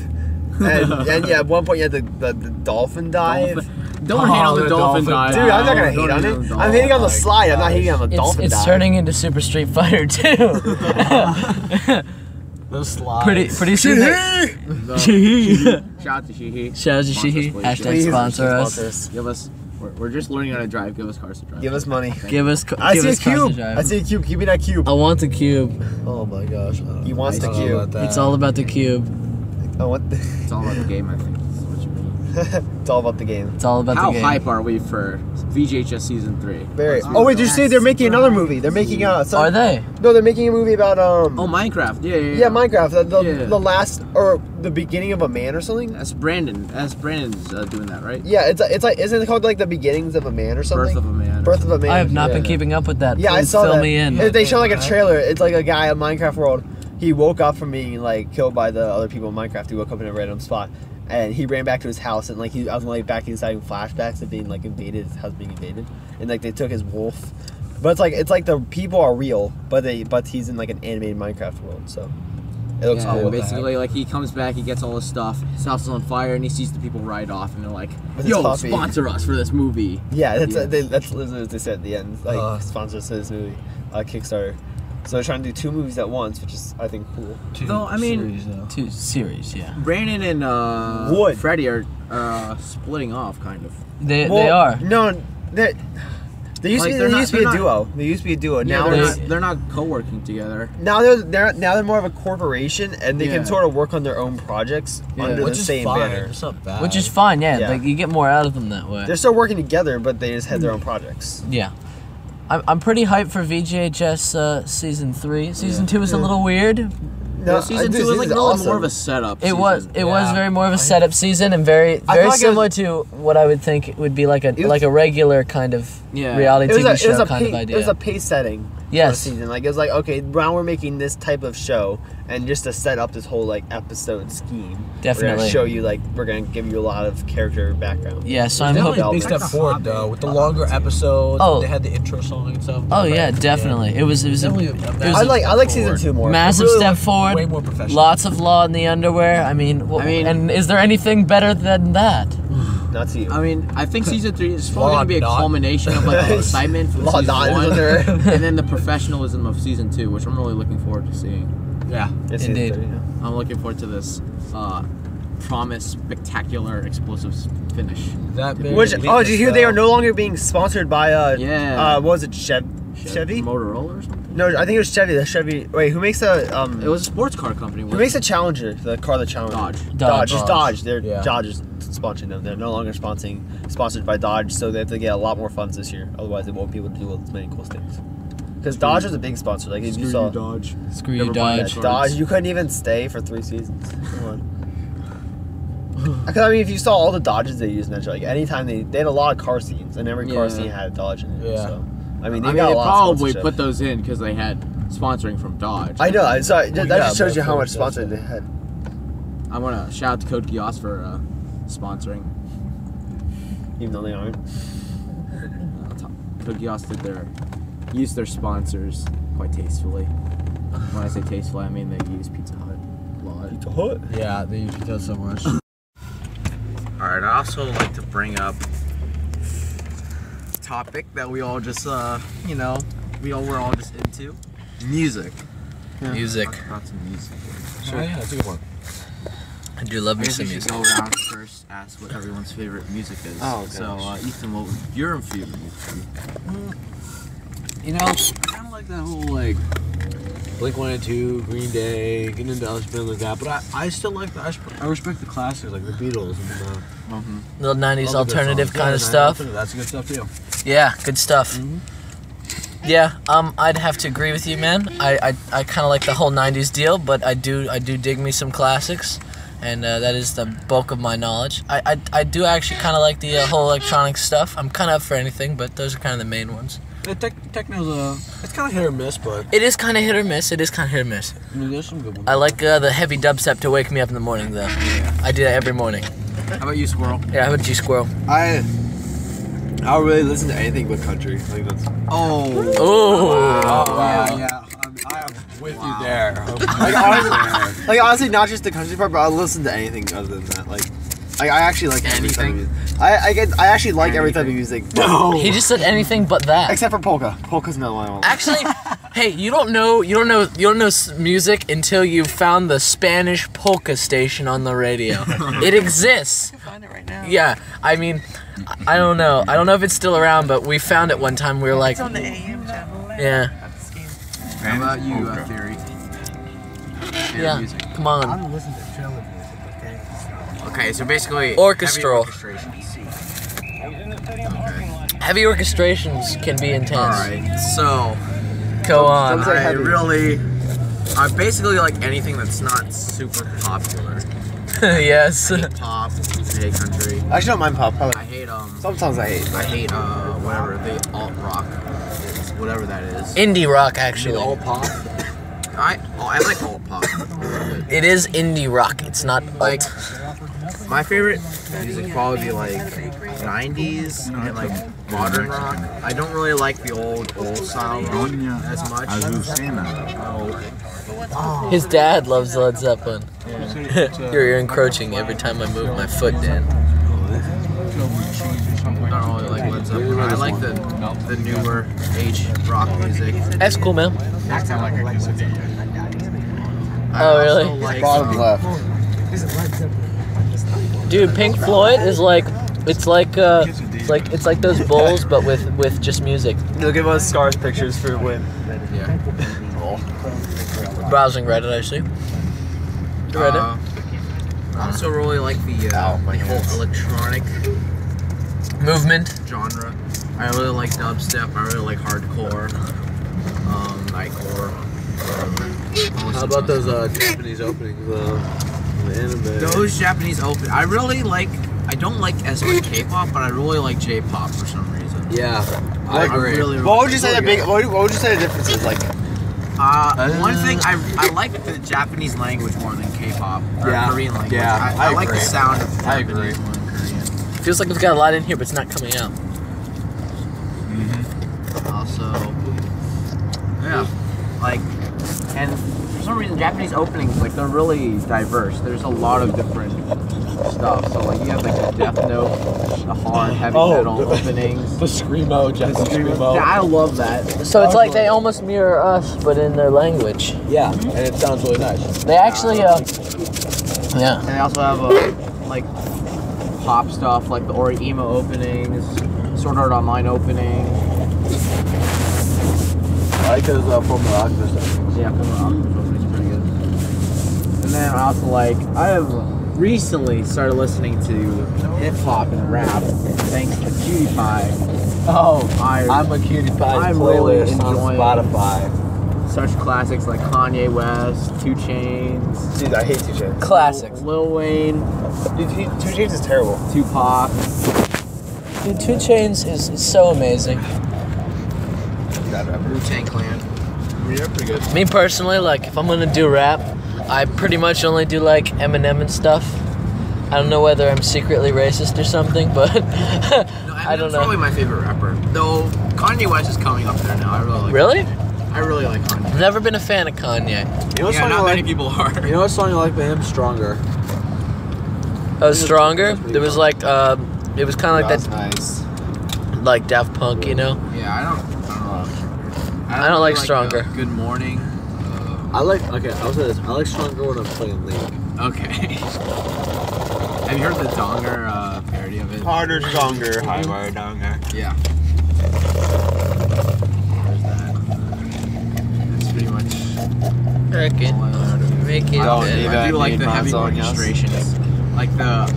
and yeah, at one point you had the dolphin dive. Don't hate on the the dolphin dolphin dive. Dude, I'm not gonna Don't hate on the it. dolphin I'm hating on the my slide. I'm not hating on the It's, dolphin it's dive. turning into Super Street Fighter 2. Those slides. pretty soon. Shout out to Shihi. Shout out to Sponsor us, Shihi. please. Hashtag Please sponsor us. us. Give us. We're just learning how to drive. Give us cars to drive. Give us money. Give us. I give see a us cars to cube. drive. I see a cube. Give me that cube. I want the cube. Oh my gosh. He wants the I don't know cube. about that. It's all about the cube. I want the. It's all about the game, I think. That's what you mean. It's all about the game. It's all about How the game. hype are we for VGHS season 3? Very. Oh wait, did you say they're making another movie? They're making Are they? No, they're making a movie about Oh, Minecraft. Yeah. Yeah, Minecraft. Yeah. The last or the beginning of a man or something. That's Brandon. Brandon's doing that, right? Yeah, it's like isn't it called like the beginnings of a man or something? Birth of a Man. Birth of a Man. I have not yeah. been keeping up with that. Yeah, I Please saw fill that. me in. They show like a trailer. It's like a guy in Minecraft world. He woke up from being like killed by the other people in Minecraft. He woke up in a random spot, and he ran back to his house. And like I was like back inside flashbacks of being like invaded, his house being invaded, and like they took his wolf. But it's like the people are real, but he's in like an animated Minecraft world. So it looks Yeah, cool. and basically, like he comes back, he gets all his stuff. His house is on fire, and he sees the people ride off, and they're like, With his "Yo, puppy. sponsor us for this movie." Yeah, that's Yeah. that's what they said at the end. Like sponsors to this movie, Kickstarter. So they're trying to do two movies at once, which is I think cool. Though I mean, Two series, yeah. Brandon and Wood. Freddie are splitting off, kind of. They Well, are. No, they used Like, to they're be not- used to be a they're duo. They used to be a duo. Yeah, Now they're not co-working together. they're more of a corporation, and they Yeah. can sort of work on their own projects Yeah. under Which the is same fine. banner. It's not bad. Which is fine, yeah. Yeah. Like you get more out of them that way. They're still working together, but they just had their own projects. Yeah. I'm pretty hyped for VGHS season 3. Season 2 is a little weird. No, Season this 2 was like is really awesome. more of a setup. It was Yeah. very more of a setup season and very I feel like similar to what I would think would be like a regular kind of Yeah. reality It was TV a show kind of pace, idea. it was a pace setting. Yes. For the season. Like it was like okay, now we're making this type of show, and just to set up this whole like episode scheme. We're Definitely. gonna show you like we're gonna give you a lot of character background. Yeah, so I'm Definitely hoping. a big step forward though, with the longer episodes. Oh. They had the intro song and stuff. Oh yeah, definitely. It was Definitely a I like season 2 more. massive Really, step forward. way more professional. Lots of law in the underwear. I mean, and is there anything better than that? Not to you. I mean, I think season 3 is probably Law gonna be a not. culmination of like the excitement from Law season not 1, under. and then the professionalism of season 2, which I'm really looking forward to seeing. Yeah. It's season Indeed. 3, yeah. I'm looking forward to this promise spectacular explosive finish. That big. Which, did you hear they are no longer being sponsored by, what was it, Chevy? Motorola or something? No, I think it was Chevy. The Chevy. Wait, who makes a It was a sports car company. Who makes a Challenger? The car that Challenger. Dodge. Just Dodge. They're Yeah. Dodge is sponsoring them. They're no longer sponsored by Dodge, so they have to get a lot more funds this year. Otherwise, they won't be able to do as many cool things. Because Dodge was a big sponsor. Like if you saw Dodge. Screw you, Never mind. Dodge. Dodge, you couldn't even stay for 3 seasons. Come on. Because I mean, if you saw all the Dodges they used in that show, like anytime they had a lot of car scenes, and every car Yeah. scene had a Dodge in it. Yeah. So I mean, They got a lot of probably sponsorship. put those in because they had sponsoring from Dodge. I know. Sorry, that yeah, just shows you but how much that's sponsor it. they had. I want to shout out to Code Geass for sponsoring. Even though they aren't. Code Geass used their sponsors quite tastefully. When I say tastefully, I mean they use Pizza Hut a lot. Pizza Hut. Yeah, they usually do so much. Alright, I also like to bring up a topic that we all just, we're all just into. Music. Music. Talk about some music. Oh, yeah, that's a good one. I do love I me guess some we should music. go around first, ask what everyone's favorite music is. Oh, gosh. So, Ethan, what would your favorite music be? You know, I kind of like that whole like Blink-182, Green Day, getting into other stuff like that. But I still like I respect the classics like the Beatles and Little 90s all the good alternative songs. kind Yeah, of the stuff. 90s, That's good stuff too. Yeah, good stuff. Yeah, I'd have to agree with you, man. I kind of like the whole 90s deal, but I do dig me some classics, and that is the bulk of my knowledge. I do actually kind of like the whole electronic stuff. I'm kind of up for anything, but those are kind of the main ones. Yeah, techno's it's kind of hit or miss, but It is kind of hit or miss. I mean, there's some good ones. I like the heavy dubstep to wake me up in the morning, though. I do that every morning. How about you, Squirrel? Yeah, I'm a G-Squirrel. I don't really listen to anything but country. Like that's. Oh. Oh. Yeah. I'm with you there. Like honestly, not just the country part, but I'll listen to anything other than that. Like I actually like every type of music. I actually like every type of music. but- He just said anything but that. Except for polka. Polka's not one I want. Actually, hey, you don't know music until you've found the Spanish polka station on the radio. It exists. You can find it right now. Yeah, I mean, I don't know. I don't know if it's still around, but we found it one time. We were like, It's on the AM channel. yeah, That's the scheme. How about you, Theory? Favorite yeah. music? Come on. don't listen to trilogy music, okay? Okay, so basically Orchestral. heavy orchestrations. Heavy orchestrations can be intense. Alright, so Go on. Sounds like I heavy. basically like anything that's not super popular. Yes. I hate pop, I hate country, I actually don't mind pop. I hate Sometimes I hate. whatever the alt rock is, whatever that is. Indie rock, actually. all pop. I like alt pop. It is indie rock. It's not Like alt. my favorite music probably be like 90s and like modern rock. I don't really like the old style rock as much. His dad loves Led Zeppelin. You're encroaching every time I move my foot, Dan. I don't really like Led Zeppelin. I like the newer age rock music. That's cool, man. I Oh, also really? like Bottom left. Dude, Pink Floyd is like, it's like those bowls, but with just music. Look at those Scars pictures for win. Browsing Reddit, I see. Reddit. I also really like the whole electronic Movement. genre. I really like dubstep. I really like hardcore, nightcore. How about those Japanese openings? The anime. Those Japanese open. I don't like as much K-pop, but I really like J-pop for some reason. Yeah, I really, What would you say what would you say the difference is like? one thing I like the Japanese language more than K-pop or Yeah. Korean language. Yeah, I I like the agree. sound of the I Japanese agree. more than Korean. Feels like we've got a lot in here, but it's not coming out. Also, yeah, like, and for some reason Japanese openings, like, they're really diverse. There's a lot of different stuff. So like you have like the Death Note, the hard heavy metal openings. The screamo, Japanese screamo. Yeah, I love that. So it's like they almost mirror us, but in their language. Yeah, and it sounds really nice. They actually, Yeah. And they also have like pop stuff, like the Ori emo openings, Sword Art Online opening. I like those Full Metal Alchemist openings. Yeah, Full Metal Alchemist opening's pretty good. And then I also I have recently started listening to hip hop and rap thanks to PewDiePie. Oh, I'm a Cutie Pie I'm really playlist on enjoying- Spotify. Such classics like Kanye West, 2 Chainz, Dude, I hate 2 Chainz. Classics. Lil Wayne, Dude, 2 Chainz is terrible. Tupac. Dude, 2 Chainz is so amazing. Bad rapper. Wu-Tang Clan. They're pretty good. Me personally, like, if I'm gonna do rap, I pretty much only do like Eminem and stuff. I don't know whether I'm secretly racist or something, but I don't know. Probably my favorite rapper. Though Kanye West is coming up there now. I really like. Really? I really like Kanye. I've never been a fan of Kanye. You know what Yeah, song not I many like? people are. You know what song you like by him? Stronger. Stronger. It was like, it was kind of like That's that, nice. like Daft Punk, you know? Yeah, I don't I don't like Stronger. Good Morning. I'll say this. I like Stronger when I'm playing League. Okay. Have you heard the Donger parody of it? Harder, stronger, higher, donger. Yeah. There's that. That's pretty much. Make it, make it Don't better. even- I do like need the heavy Monzo, yes. orchestrations, like the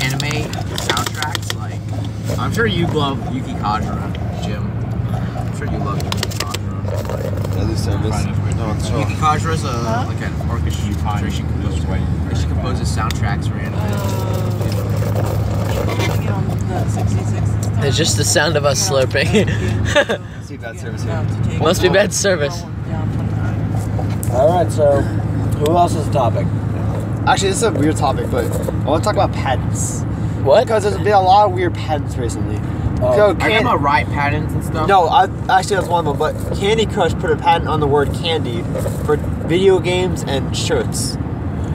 anime soundtracks. Like, I'm sure you love Yuki Kajira, Jim. I'm sure you love Yuki Kajira. Other service. No, it's Yuki Kajira's like an orchestration composer. And she composes soundtracks for anime. It's just the sound of us slurping. See bad service here. Must be bad service. Alright, so who else is the topic? Actually, this is a weird topic, but I want to talk about patents. What? Because there's been a lot of weird patents recently. So, Are you talking about riot patents and stuff? no, actually that's one of them, but Candy Crush put a patent on the word candy for video games and shirts.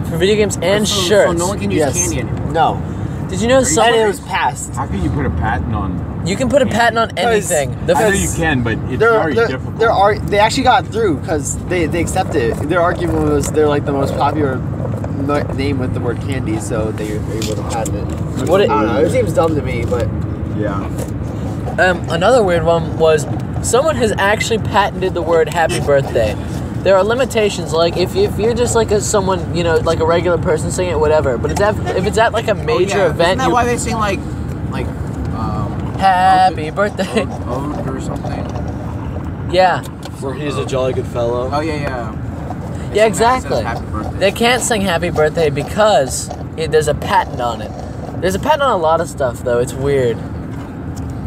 For video games and So shirts. no one can use Yes. candy anymore. No. Did you know And someone? it was passed. How can you put a patent on? You can put a patent on anything. I know you Because can, but it's very difficult. They actually got through because they accepted it. Their argument was they're like the most popular name with the word candy, so they were able to patent it. What it- I don't know. It seems dumb to me, but Yeah. Another weird one was someone has actually patented the word happy birthday. There are limitations, like if you're just like someone, you know, like a regular person saying it, whatever. But if it's at like a major event, Isn't that you why they sing like happy birthday. Ode or something? Yeah, Where he's a jolly good fellow. Oh yeah. yeah, exactly. Happy birthday. They can't sing happy birthday because there's a patent on it. There's a patent on a lot of stuff, though. It's weird.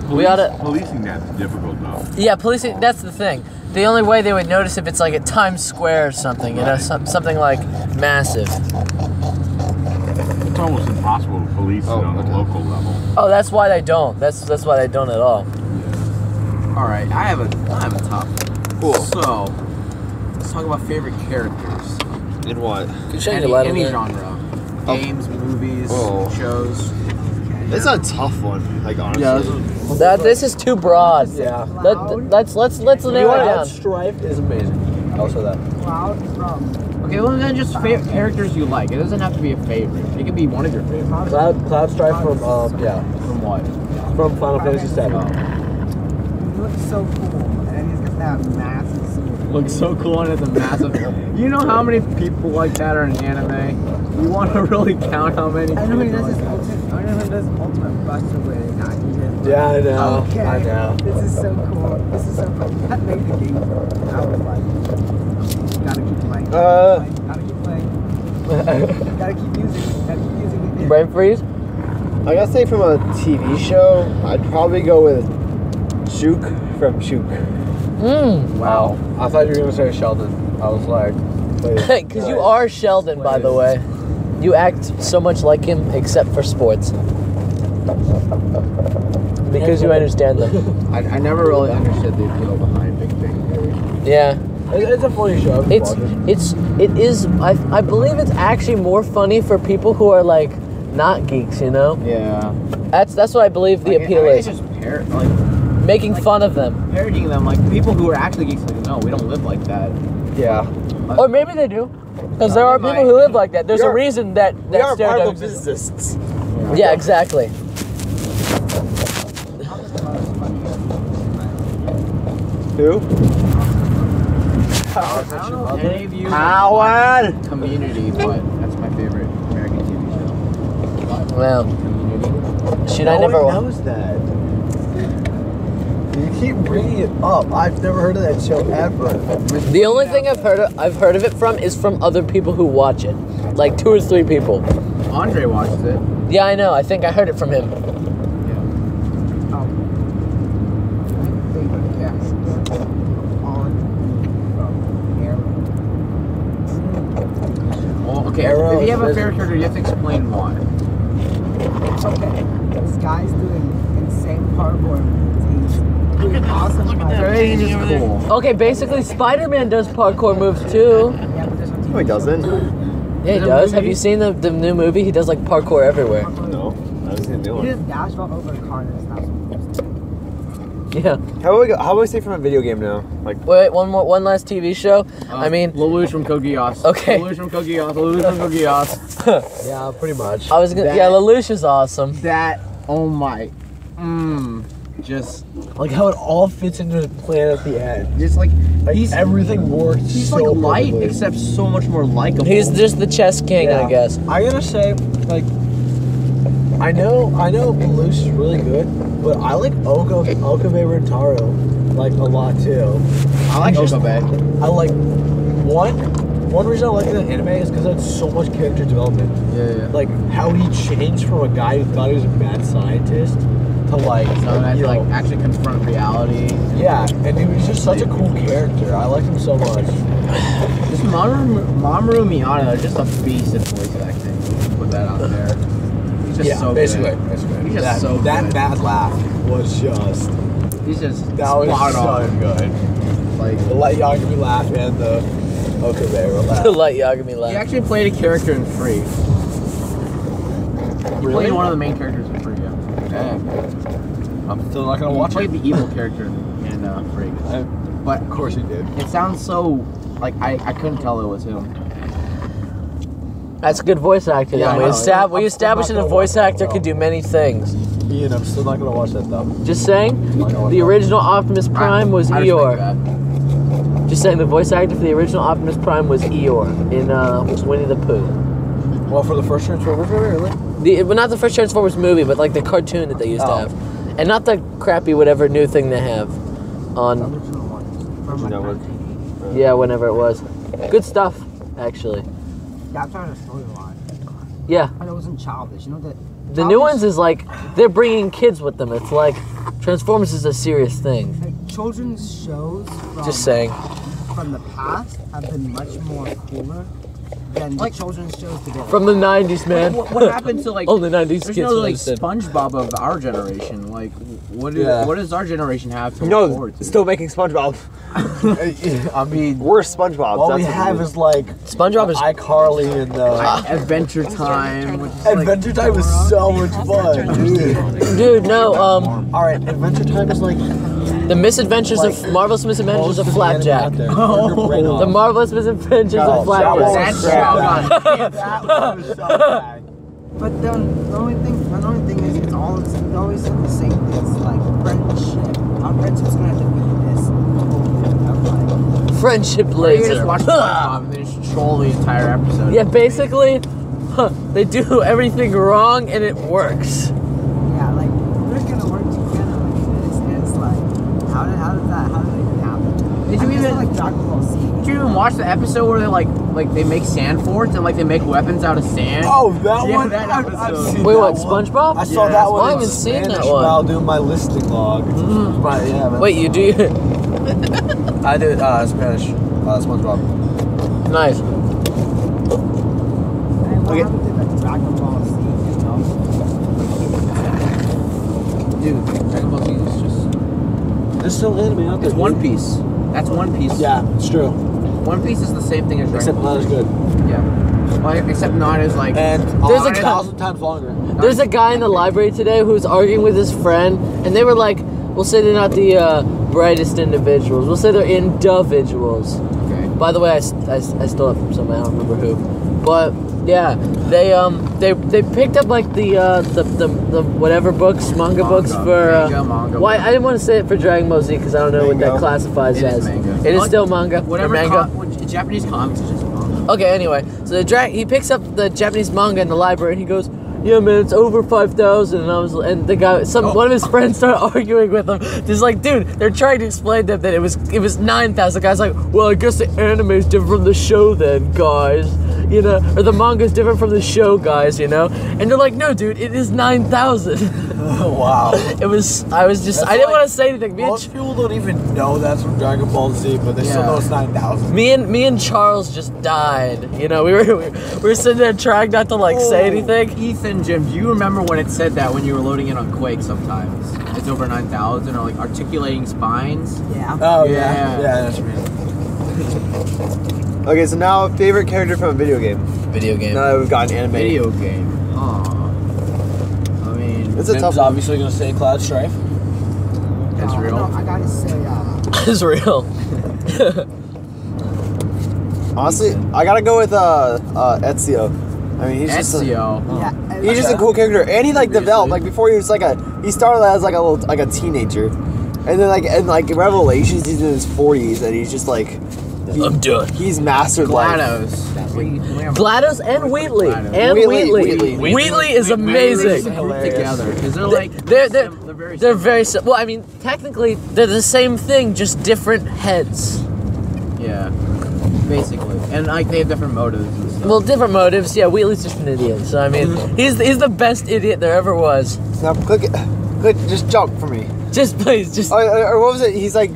We oughta- Policing that's difficult though. Yeah, policing, that's the thing. The only way they would notice if it's like at Times Square or something, you know, something like massive. It's almost impossible to police it on a local level. Oh, that's why they don't. That's why they don't at all. All right, I have a topic. cool. So, let's talk about favorite characters. In what? Could shine your light on Any that. genre. Games, movies, Oh. shows. It's a tough one, like honestly. This is too broad. Yeah. Let's narrow it down. Strife is amazing. I'll say that. Okay, well then just characters you like. It doesn't have to be a favorite. It can be one of your favorites. Cloud Strife from From what? from Final Fantasy VII. He looks so cool, and he's got that massive sword. Looks so cool and it's a massive. You know how many people like that are in anime? You want to really count how many? I know he people does like his that? ultimate. I know he does ultimate buster way. Yeah, I know. Okay. I know. This is so cool. This is so cool. That made the game. I was like, gotta keep playing. Gotta keep playing. Gotta keep using it. Gotta keep using it. Brain freeze? I gotta say from a TV show, I'd probably go with Shook from Shook. Wow. I thought you were gonna say Sheldon. I was like, wait. Because you are Sheldon, by the way. You act so much like him, except for sports. Because you understand them. I never really understood the appeal behind Big Bang Theory. Yeah. It's a funny show. It is. I believe it's actually more funny for people who are like not geeks. You know. Yeah. That's what I believe the appeal is. It's just Making fun of them. parodying them like people who are actually geeks. Like, no, we don't live like that. Yeah. Or maybe they do. Because there are people who live like that. There's a reason that stereotype exists. physicists. Yeah, exactly. Who? I don't know if any of you Howard! Community, but that's my favorite American TV show. Well, Community. shoot, I never. knows that. You keep bringing it up. I've never heard of that show ever. The only thing I've heard of it from is from other people who watch it, like 2 or 3 people. Andre watches it. Yeah, I know. I think I heard it from him. Well, okay. Arrow if you have a is- favorite character, you have to explain why. Okay, this guy's doing insane parkour moves. He's doing awesome parkour. Everything is cool. Okay, basically, Spider-Man does parkour moves too. Yeah, but there's no No, he doesn't. Yeah, he does. Have you seen the new movie? He does like parkour everywhere. No. I was gonna do He one. just dash ball over a car and it's not Yeah. How about we go? How about we say from a video game now? Like, Wait, one last TV show. I mean, Lelouch from Code Geass. Okay. Lelouch from Code Geass. Lelouch from Code Geass. Yeah, pretty much. I was gonna. That- Yeah, Lelouch is awesome. That. Oh my. Just. Like how it all fits into the plan at the end. Just like. Like He's. everything works. He's so like light, perfectly. except so much more likable. He's just the chess king, I Yeah. guess. I gotta say, like, I know Lelouch is really good, but I like Okabe Rintaro like a lot too. I like Just- Okabe. I like one reason I like the anime is because it's so much character development. Yeah. Like how he changed from a guy who thought he was a mad scientist to like, So that's you know, like actually confront reality. yeah, and he was just such a cool character. I liked him so much. Just Mamoru Miyano is just a beast at voice acting. Put that out there. He's just so basically, good. basically. He's just that, so that good. bad laugh was just He's just that was spot so on. good. Like The Light Yagami laugh and the Okabe laugh. To let Yagami he laugh. actually played a character in Free. He played one of the main characters in Free. Yeah. I'm still not gonna He watch played it. the evil character in Free. But Of course he did. it sounds so like I couldn't tell it was him. That's good voice acting. Yeah, I we know. established that a voice actor could do many things. Ian, I'm still not gonna watch that though. Just saying, the original Optimus Prime was I respect Eeyore. that. Just saying, the voice actor for the original Optimus Prime was Eeyore in Winnie the Pooh. Well, for the first Transformers movie, really? Well, not the first Transformers movie, but like the cartoon that they used to Oh. have, and not the crappy whatever new thing they have on. original one. From like No, what- 1980. Yeah, whenever it was. Good stuff, actually. Yeah, I'm trying to storyline. Yeah, And it wasn't childish. You know that. the new ones is like they're bringing kids with them. It's like Transformers is a serious thing. Like, children's shows from, Just saying. from the past have been much more cooler than Like- the children's shows today. From the '90s, man. What happened to like? Only '90s There's kids no will like understand. SpongeBob of our generation. Like, what Yeah. does our generation have to look no, forward to? still making SpongeBob. I mean, We're SpongeBob. all we that's what have we is like SpongeBob is iCarly and Adventure Time, which is like, Adventure Time is so much fun, dude. dude. No, All right, Adventure Time is like the Misadventures of Marvelous Misadventures most of of the anime Flapjack. out there. Burn your brain off. The Marvelous Misadventures No, of that Flapjack. was That's so Shogun. bad. That was so bad. But then the only thing is it's always said the same thing. It's like friendship. Our friendship's gonna have to be this. I'm like, Friendship or you laser. just watch SpongeBob and they just troll the entire episode. Yeah, basically, they do everything wrong and it works. yeah, like we're gonna work together like this, and it's like, how did that even happen? Did you I guess even- like Dragon Ball Z? Did you even watch the episode where they like they make sand forts and like they make weapons out of sand? Oh, that Yeah, one. that I've episode. seen Wait, that what? one. SpongeBob? I saw Yeah, that one. I in haven't seen that Spanish one. while doing my listing log. But, yeah, man. Wait, you do? I did Spanish. SpongeBob. Nice. And what Okay. happened to the Dragon Ball Z? You know? Dude, Dragon Ball Z is just There's still anime out there. it's One Piece. That's One Piece. Yeah, it's true. One Piece is the same thing as Dragon Except Ball not as Z. good. Yeah. Well, except not as like. And There's a 1,000 times longer. There's a guy in the library today who's arguing with his friend, and they were like, we'll say they're not the brightest individuals. We'll say they're individuals. Okay. By the way, I stole it from somebody. I don't remember who, but yeah, they picked up like the whatever manga books for. Manga. Why I didn't want to say it for Dragon Ball Z because I don't know what that classifies It is as. manga. It is still manga. Whatever or manga. Japanese comics is just manga. Okay, anyway, so he picks up the Japanese manga in the library and he goes, "Yeah, man, it's over 5,000." And the guy, one of his friends started arguing with him. Just like, dude, they're trying to explain to him that it was 9,000. The guy's like, "Well, I guess the anime is different from the show then, guys. You know, or the manga is different from the show, guys. You know." And they're like, "No, dude, it is 9,000." Wow. I didn't want to say anything. Most people don't even know that's from Dragon Ball Z, but they still know it's 9,000. Me and Charles just died. You know, we were sitting there trying not to say anything. Ethan, Jim, do you remember when it said that when you were loading in on Quake sometimes? It's over 9,000 or like articulating spines? Yeah. Oh, Yeah. Yeah, that's right. Okay, so now favorite character from a video game. Video game. Now that we've gotten anime. Video game. I mean, It's a tough Jim's one. obviously gonna say Cloud Strife. it's real. No, I gotta say, It's real. Honestly, I gotta go with Ezio. I mean, he's just Ezio. yeah. he's just a cool character, and he developed he was he started as a teenager, and then in Revelations he's in his 40s and he's just I'm done. he's mastered GLaDOS. GLaDOS and Wheatley. GLaDOS. And Wheatley. Wheatley is amazing. Together. Because They're very well, I mean, technically they're the same thing, just different heads. Yeah. Basically. And they have different motives and stuff. Well, different motives. Yeah, Wheatley's just an idiot. So I mean, he's the best idiot there ever was. now click just jump for me. Just please, just Or what was it? He's like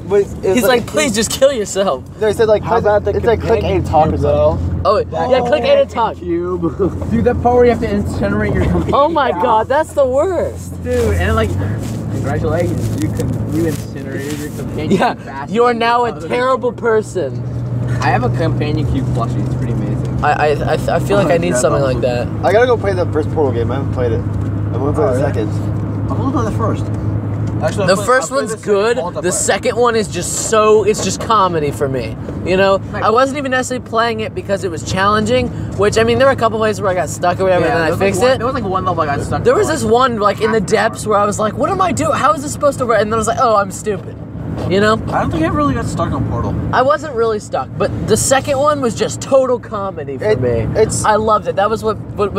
please just kill yourself. No, he said How about the it's click A to talk or something. Oh, yeah, click A to talk. Cube. Dude, that part where you have to incinerate your computer. Oh my god, that's the worst. Dude, and congratulations, you incinerated your companion. Yeah, faster you are than now a others. terrible person. I have a companion cube plushie. It's pretty amazing. I feel like I need something like that. I gotta go play the first Portal game. I haven't played it. I'm gonna play the second. I'm gonna play the first. Actually, The first one's good. The second one is it's just comedy for me. You know, I wasn't even necessarily playing it because it was challenging. Which I mean, there were a couple places where I got stuck or whatever, and then I fixed it. There was one level I got stuck. There was this one in the depths where I was like, "What am I doing? How is this supposed to work?" And then I was like, "Oh, I'm stupid." You know? I don't think I really got stuck on Portal. I wasn't really stuck, but the second one was just total comedy for me. I loved it. That was what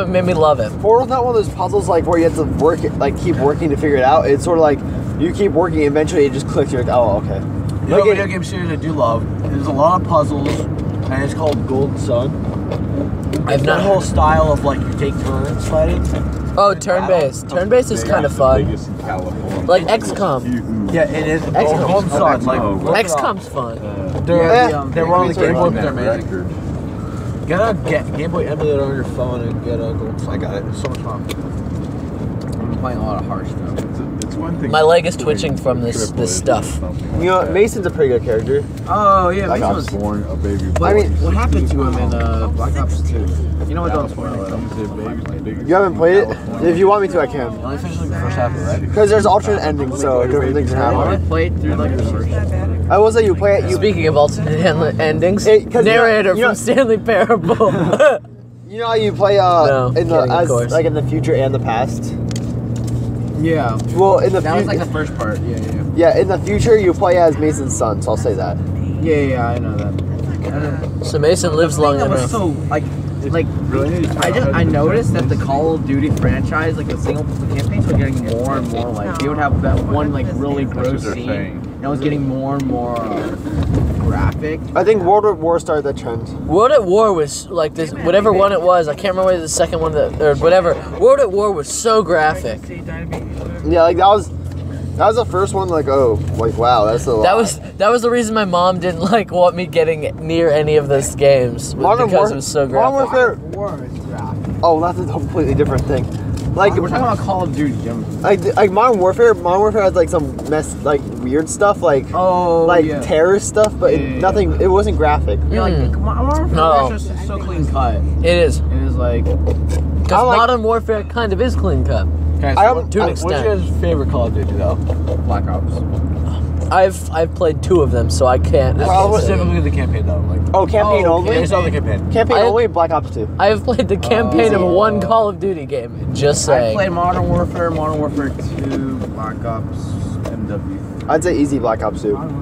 made me love it. Portal's not one of those puzzles where you have to work it, keep working to figure it out. It's sort of you keep working, eventually it just clicks. You're like, oh, okay. The other video game series I do love. There's a lot of puzzles, and it's called Golden Sun. I've That not. whole style of you take turns fighting. Oh, turn-based. Turn-based is kind of fun. Like XCOM. Yeah, it is. XCOM. Golden Sun. Look it up. XCOM's fun. They're one of the Game Boy. They're amazing. Record. Get a Game Boy emulator on your phone and get a Golden Sun. I got it. It's so much fun. I'm playing a lot of harsh stuff. It's one thing. My leg is twitching from this stuff. You know, Mason's a pretty good character. Oh yeah, I Mason was was. born a baby. What happened to him in Black Ops 2? You know what? Don't spoil it. You haven't played it? If you want me to, I can. You only finished the first half of it, right? Because there's alternate endings, so different things can I happen. only played through the first. I will say you play it. Speaking of alternate endings, 'cause narrator you know- from Stanley Parable. You know how you play No, in the kidding, of course. in the future and the past. Yeah. Well, in the That was future, the first part. Yeah. yeah, in the future you play as Mason's son, so I'll say that. Yeah, I know that. So Mason lives long That was enough. so Really? I noticed that the Call of Duty franchise, the single campaigns were getting more and more they would have that one really That's what gross they're scene, saying. and it was getting more and more graphic. I think World at War started that trend. World at War was this, whatever one it was. I can't remember whether the second one or whatever. World at War was so graphic. Yeah, that was the first one. Wow, that's a lot. That was the reason my mom didn't want me getting near any of those games because it was so graphic. Modern Warfare. Oh, that's a completely different thing. We're talking about Call of Duty, Jim. Like Modern Warfare. Modern Warfare has some weird stuff terrorist stuff, but nothing. It wasn't graphic. No. It's just so clean cut. It is. It is Because Modern Warfare kind of is clean cut. Okay, I so am- to an what's extent. your favorite Call of Duty though? Black Ops. I've played 2 of them, so I can't. Specifically the campaign though. Like, Oh, campaign only? It's not the campaign. Campaign I- only, Black Ops 2. I have played the campaign of 1 Call of Duty game. Just I saying. played Modern Warfare 2, Black Ops, MW. I'd say easy Black Ops 2. I'm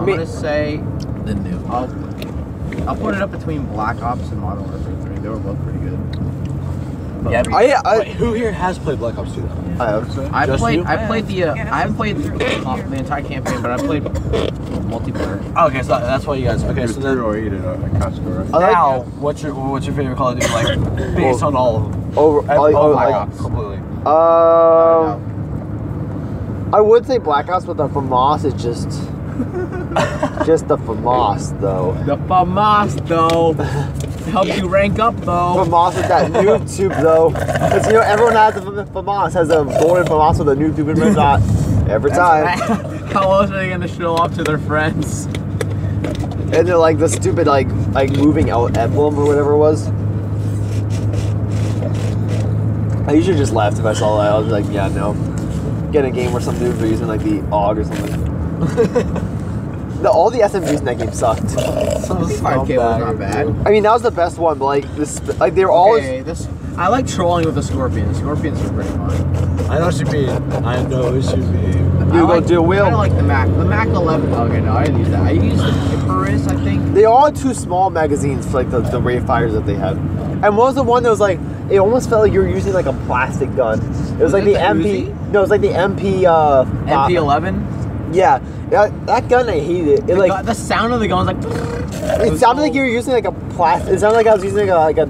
Me- gonna say The new. I'll put it up between Black Ops and Modern Warfare 3. They were both pretty good. Yeah. I Who here has played Black Ops 2 though? I have. I Just played. you? I played the. I haven't played the entire campaign, but I played multiplayer. Okay, so that's why you guys. Okay, so then or eat it at Costco, right? I like- now, what's your favorite Call of Duty like based on all of them? Over, Black Ops completely. I would say Black Ops, but the FAMAS is just the FAMAS though. The FAMAS though helps you rank up though. FAMAS with that noob tube though, because you know everyone has a FAMAS, has a golden FAMAS with a noob tube and red dot every time, How else are they gonna show off to their friends? and they're like the stupid like moving out emblem or whatever it was. I usually just laughed if I saw that. I was like, yeah, no. Get a game where some dudes were using like the AUG or something. All the SMGs in that game sucked. 5K was not bad. I mean, that was the best one, but like this, like they were always. Okay, I like trolling with the Scorpion. The Scorpions are pretty fun. I know what you mean. I know what you mean. You go do a wheel. I kind of like the Mac. The Mac 11. Okay, no, I didn't use that. I used the Icarus, I think. They all had 2 small magazines for like the rate fires that they had. And what was the one that was like? It almost felt like you were using like a plastic gun. It was like it the the MP. Uzi? No, it was like the MP. MP11. Yeah, that gun I hated. It like The sound of the gun was like. it sounded like you were using like a plastic. It sounded like I was using like a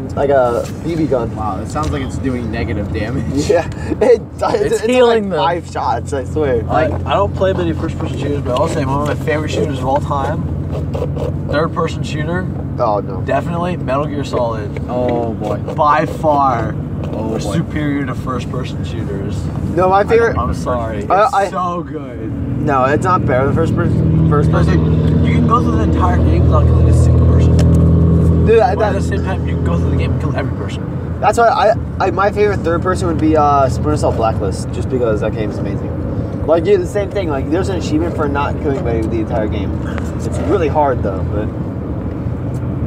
BB gun. Wow, it sounds like it's doing negative damage. Yeah, it does. It's like healing them. 5 shots. I swear. Like, I don't play many first-person shooters, but I'll say one of my favorite shooters of all time, third-person shooter, Oh no. definitely Metal Gear Solid. Oh boy. By far, Oh boy. superior to first-person shooters. No, my favorite. I'm sorry. It's I- so good. No, it's not better than first person. First Because person. you can go through the entire game without killing a single person. Dude, But at the same time, you can go through the game and kill every person. that's why my favorite third person would be Splinter Cell Blacklist, just because that game is amazing. Like the same thing. Like there's an achievement for not killing anybody the entire game. It's really hard though, but.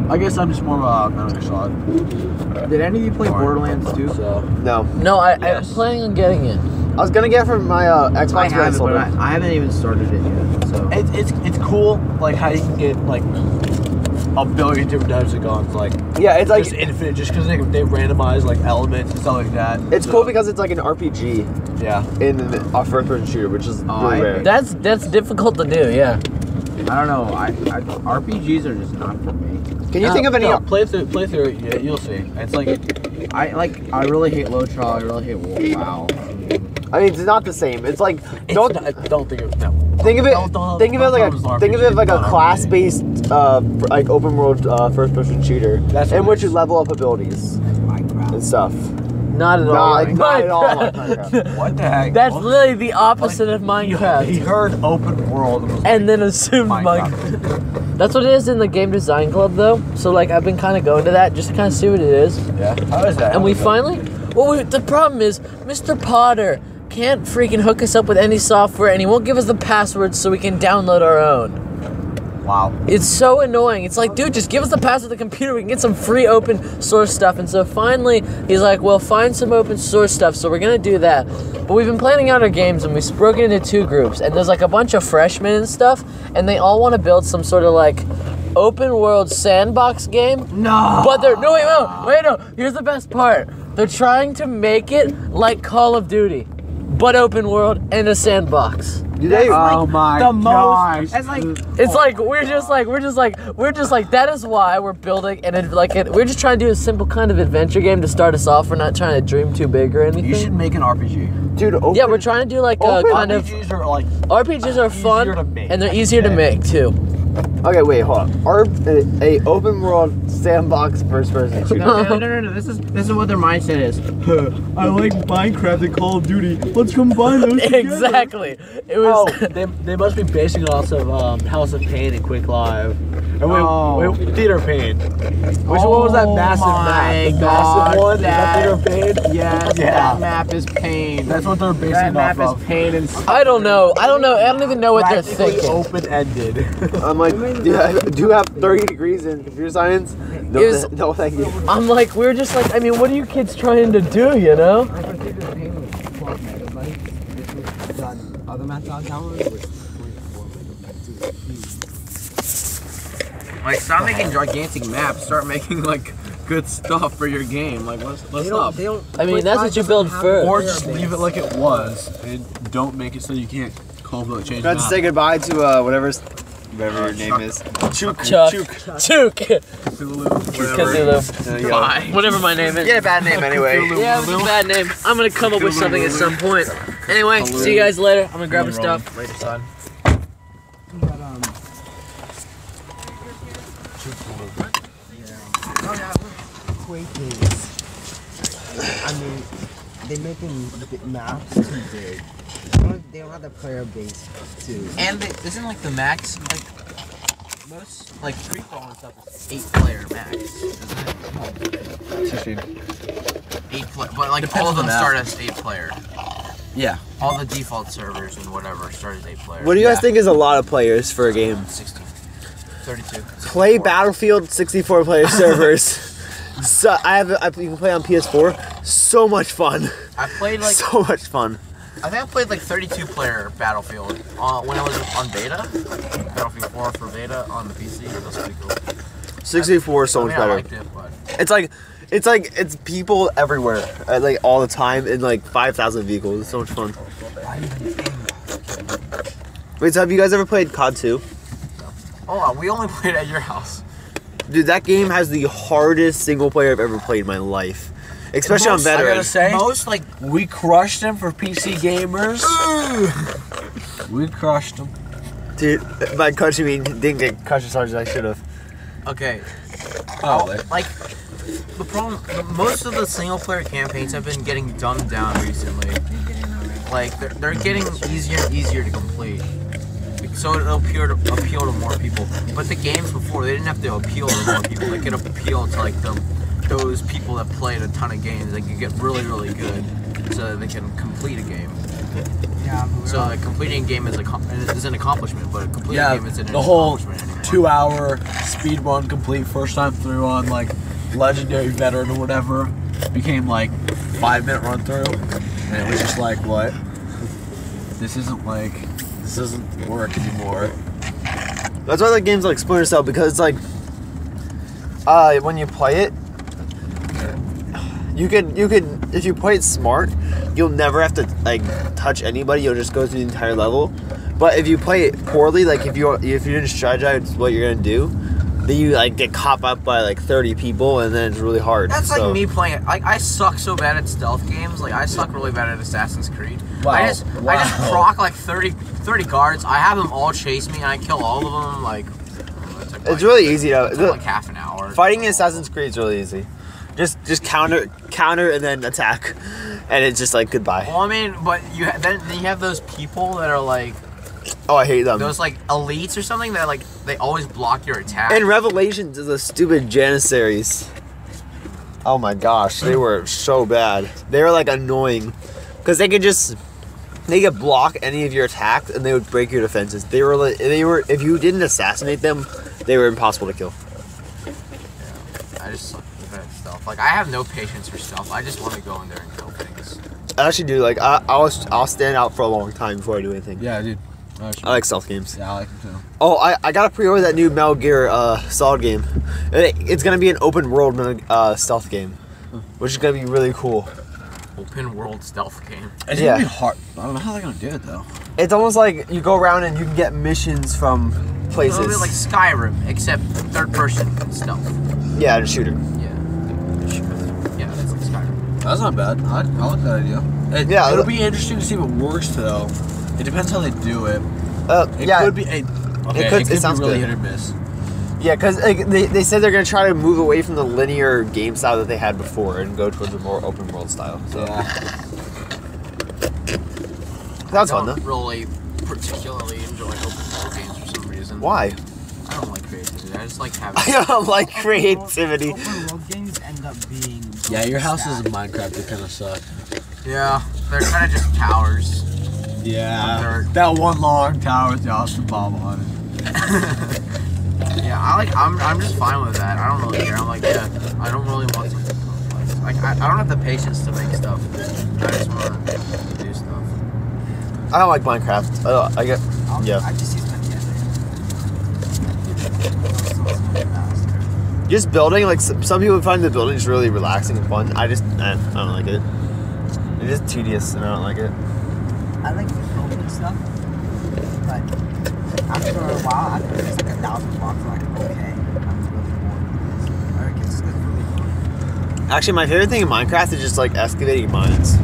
I guess I'm just more of a Metal Gear Solid. Did any of you play Borderlands 2? So, No, No, I'm Yes. planning on getting it. I was gonna get it from my Xbox. I but haven't, sold but it. I haven't even started it yet. So it's cool, like how you can get like a billion different types of guns, like Yeah, it's like just infinite, just because they randomize like elements and stuff like that. it's So, cool because it's like an RPG yeah. in a first-person shooter, which is really rare. That's difficult to do. Yeah. I don't know. RPGs are just not for me. Can you think of any? No, play through it, yeah, you'll see. It's like I really hate Lotro. I really hate WoW. I mean, it's not the same. It's like don't don't think of no. think of it. Don't- Think of it don't like throw a it as think of it RPG, like a not class-based like open world first-person shooter, That's in what which it you is. level up abilities and stuff. Not at all. Not at all. What the heck? That's What? literally the opposite of He Minecraft. heard open world and was And like, then assumed Minecraft. Minecraft. That's what it is in the game design club, though. So like, I've been kind of going to that just to kind of see what it is. Yeah. How is that? And we finally, the problem is, Mr. Potter can't freaking hook us up with any software, and he won't give us the passwords so we can download our own. Wow. It's so annoying. It's like, dude, just give us the password to the computer. We can get some free open source stuff. And so finally, he's like, well, find some open source stuff. So we're going to do that. But we've been planning out our games, and we've broken into 2 groups. And there's like a bunch of freshmen and stuff. And they all want to build some sort of like open world sandbox game. No. But they're, no, wait, no. Here's the best part. They're trying to make it like Call of Duty, but open world and a sandbox. Do they? Oh my the gosh. most. It's like It's like we're just like that is why we're building we're just trying to do a simple kind of adventure game to start us off. We're not trying to dream too big or anything. You should make an RPG. Dude, open, Yeah, we're trying to do like a Open kind of RPGs are like RPGs are fun easier to make, and they're easier to okay. make too. Okay, wait, hold on. A open world sandbox first person shooter. No. This is what their mindset is. I like Minecraft and Call of Duty. Let's combine those together. Exactly. It was. Oh, they must be basing it off of House of Pain and Quick Live. Or wait, Theater of Pain. Which one was that massive map? The massive one? Is that Theater of Pain? Yes, that map is pain. That's what they're basing That it map off is of. pain and I don't know. I don't even know what they're thinking. Open-ended. I'm like, do you have 30 degrees in computer science? No, It was- no thank you. I'm like, we're just like, I mean, what are you kids trying to do, you know? My computer pain was 12 megabytes. The other math I downloaded was 24 megabytes. like stop making gigantic maps. Start making like good stuff for your game. Like let's stop. I mean, that's what you build first. Or just leave it like it was and don't make it so you can't Call of Duty change We have to map. say goodbye to whatever your name is. Chuck. Chook. Cthulhu. There you go. Bye. Whatever my name is. Get a bad name anyway. Yeah, it was a bad name. I'm gonna come up with something at some point. Anyway, see you guys later. I'm gonna grab my stuff. Later, son. But, Quake is, I mean, they're making the maps too big. They don't have the player base too. And isn't like the max like most like free fall and stuff is 8-player max, isn't it? 8 player, but like Depends all of on them the start map. as 8-player. Yeah. All the default servers and whatever start as 8-player. What do you guys think is a lot of players for a game? 60, 32. Play 64. Battlefield 64 player servers. So you can play on PS4. So much fun. I played like So much fun. I think I played like 32-player Battlefield when I was on beta. Battlefield 4 for beta on the PC. That was pretty cool. 64 is so I much mean, I better. liked it, but It's people everywhere, like all the time in like 5,000 vehicles. It's so much fun. Wait, so have you guys ever played COD 2? hold on, we only played at your house. Dude, that game has the hardest single player I've ever played in my life. Especially on I gotta veteran. say, Most like we crushed them for PC gamers. We crushed them. Dude, by crushing me, didn't get crushed as hard as I should have. okay. Probably. Like, the problem, most of the single player campaigns have been getting dumbed down recently. Like, they're getting easier and easier to complete. So it'll appeal to more people. But the games before, they didn't have to appeal to more people. They could appeal to, like, those people that played a ton of games. They could get really, really good so that they can complete a game. Yeah, So, like, completing a game is an accomplishment, but completing Yeah, a game isn't an the whole accomplishment anymore. 2-hour speed run complete first time through on like Legendary Veteran or whatever became like 5-minute run through, and it was just like, what? This doesn't work anymore. That's why the game's like Splinter Cell, because it's like, when you play it, you could if you play it smart, you'll never have to like touch anybody. You'll just go through the entire level. But if you play it poorly, like if you didn't strategize what you're gonna do, then you like get caught up by like 30 people, and then it's really hard. That's So- like me playing it. Like I suck so bad at stealth games. Like I suck really bad at Assassin's Creed. Wow. I just proc like 30 guards. I have them all chase me, and I kill all of them. Like It's really easy it to took like half an hour. fighting in Assassin's Creed is really easy. Just counter and then attack, and it's just like goodbye. Well, I mean, but then you have those people that are like Oh, I hate them. those like elites or something that like they always block your attack. And Revelations is the stupid Janissaries. Oh my gosh, they were so bad. They were like annoying, because they could block any of your attacks and they would break your defenses. They were if you didn't assassinate them, they were impossible to kill. I just suck at stealth. Like I have no patience for stealth. I just want to go in there and kill things. I actually do. Like I'll stand out for a long time before I do anything. Yeah, dude. I like stealth games. Yeah, I like them too. Oh, I gotta pre-order that new Metal Gear Solid game. It's gonna be an open world stealth game, which is gonna be really cool. Open world stealth game. It's Yeah. gonna be hard. I don't know how they're gonna do it though. It's almost like you go around and you can get missions from A places. little bit like Skyrim, except third person stealth. Yeah, the shooter. Yeah, that's like Skyrim. That's not bad. I like that idea. Yeah, It'll be interesting to see if it works though. It depends how they do it. It Yeah. could be. Okay, could- it it sounds be really good. hit or miss. Yeah, because like, they said they're gonna try to move away from the linear game style that they had before and go towards a more open world style. So Yeah. that's I fun don't though. really particularly enjoy open world games for some reason. Why? I don't like creativity. I just like having. I don't like creativity. Open world games end up being. Yeah, your house is sad. in Minecraft. They kind of suck. Yeah, they're kind of just towers. Yeah. That one long tower with the Austin bomb on it. Yeah, I'm just fine with that. I don't really care. I'm like, yeah, I don't really want something complex. Like, I don't have the patience to make stuff. I just want to do stuff. I don't like Minecraft. I get. Yeah. I just use my camera. Just building, like some people find the building just really relaxing and fun. I don't like it. It's just tedious and I don't like it. I like building stuff, but after a while, after it's like 1,000 blocks, I'm like, okay, I'm really bored with this. Or it gets really fun. Actually, my favorite thing in Minecraft is just like excavating mines.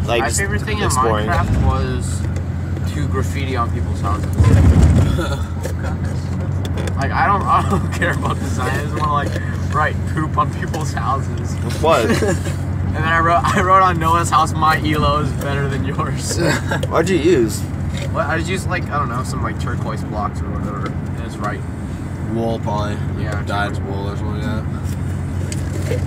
Like My just favorite thing exploring. in Minecraft was to graffiti on people's houses. Like, I don't care about design. I just want to like write poop on people's houses. What? And then I wrote on Noah's house, my Elo is better than yours. What'd you use? Well, I just used like, I don't know, some like turquoise blocks or whatever. And it's right. Wool, probably. Yeah, Dyed's wool or something like that.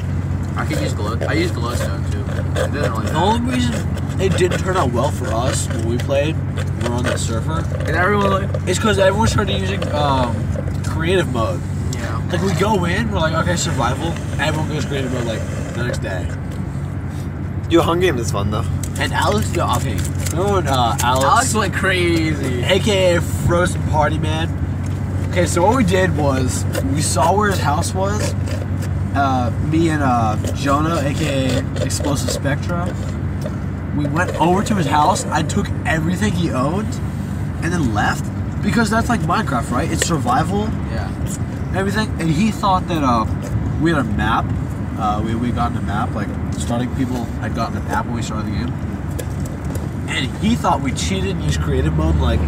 I could use glow. I used glowstone too. It didn't really The matter. only reason it didn't turn out well for us when we played, we were on that server, And everyone like, is because everyone started using creative mode. yeah. Like we go in, we're like, okay, survival. Everyone goes creative mode like the next day. Your Hunger Games is fun though. And Alex, okay, remember when Alex went crazy. aka Frozen Party Man. Okay, so what we did was we saw where his house was. Me and Jonah, aka Explosive Spectra, we went over to his house. I took everything he owned and then left because that's like Minecraft, right? It's survival, Yeah. everything. And he thought that we had a map. We gotten a map, like starting people had gotten a map when we started the game. And he thought we cheated and used creative mode, like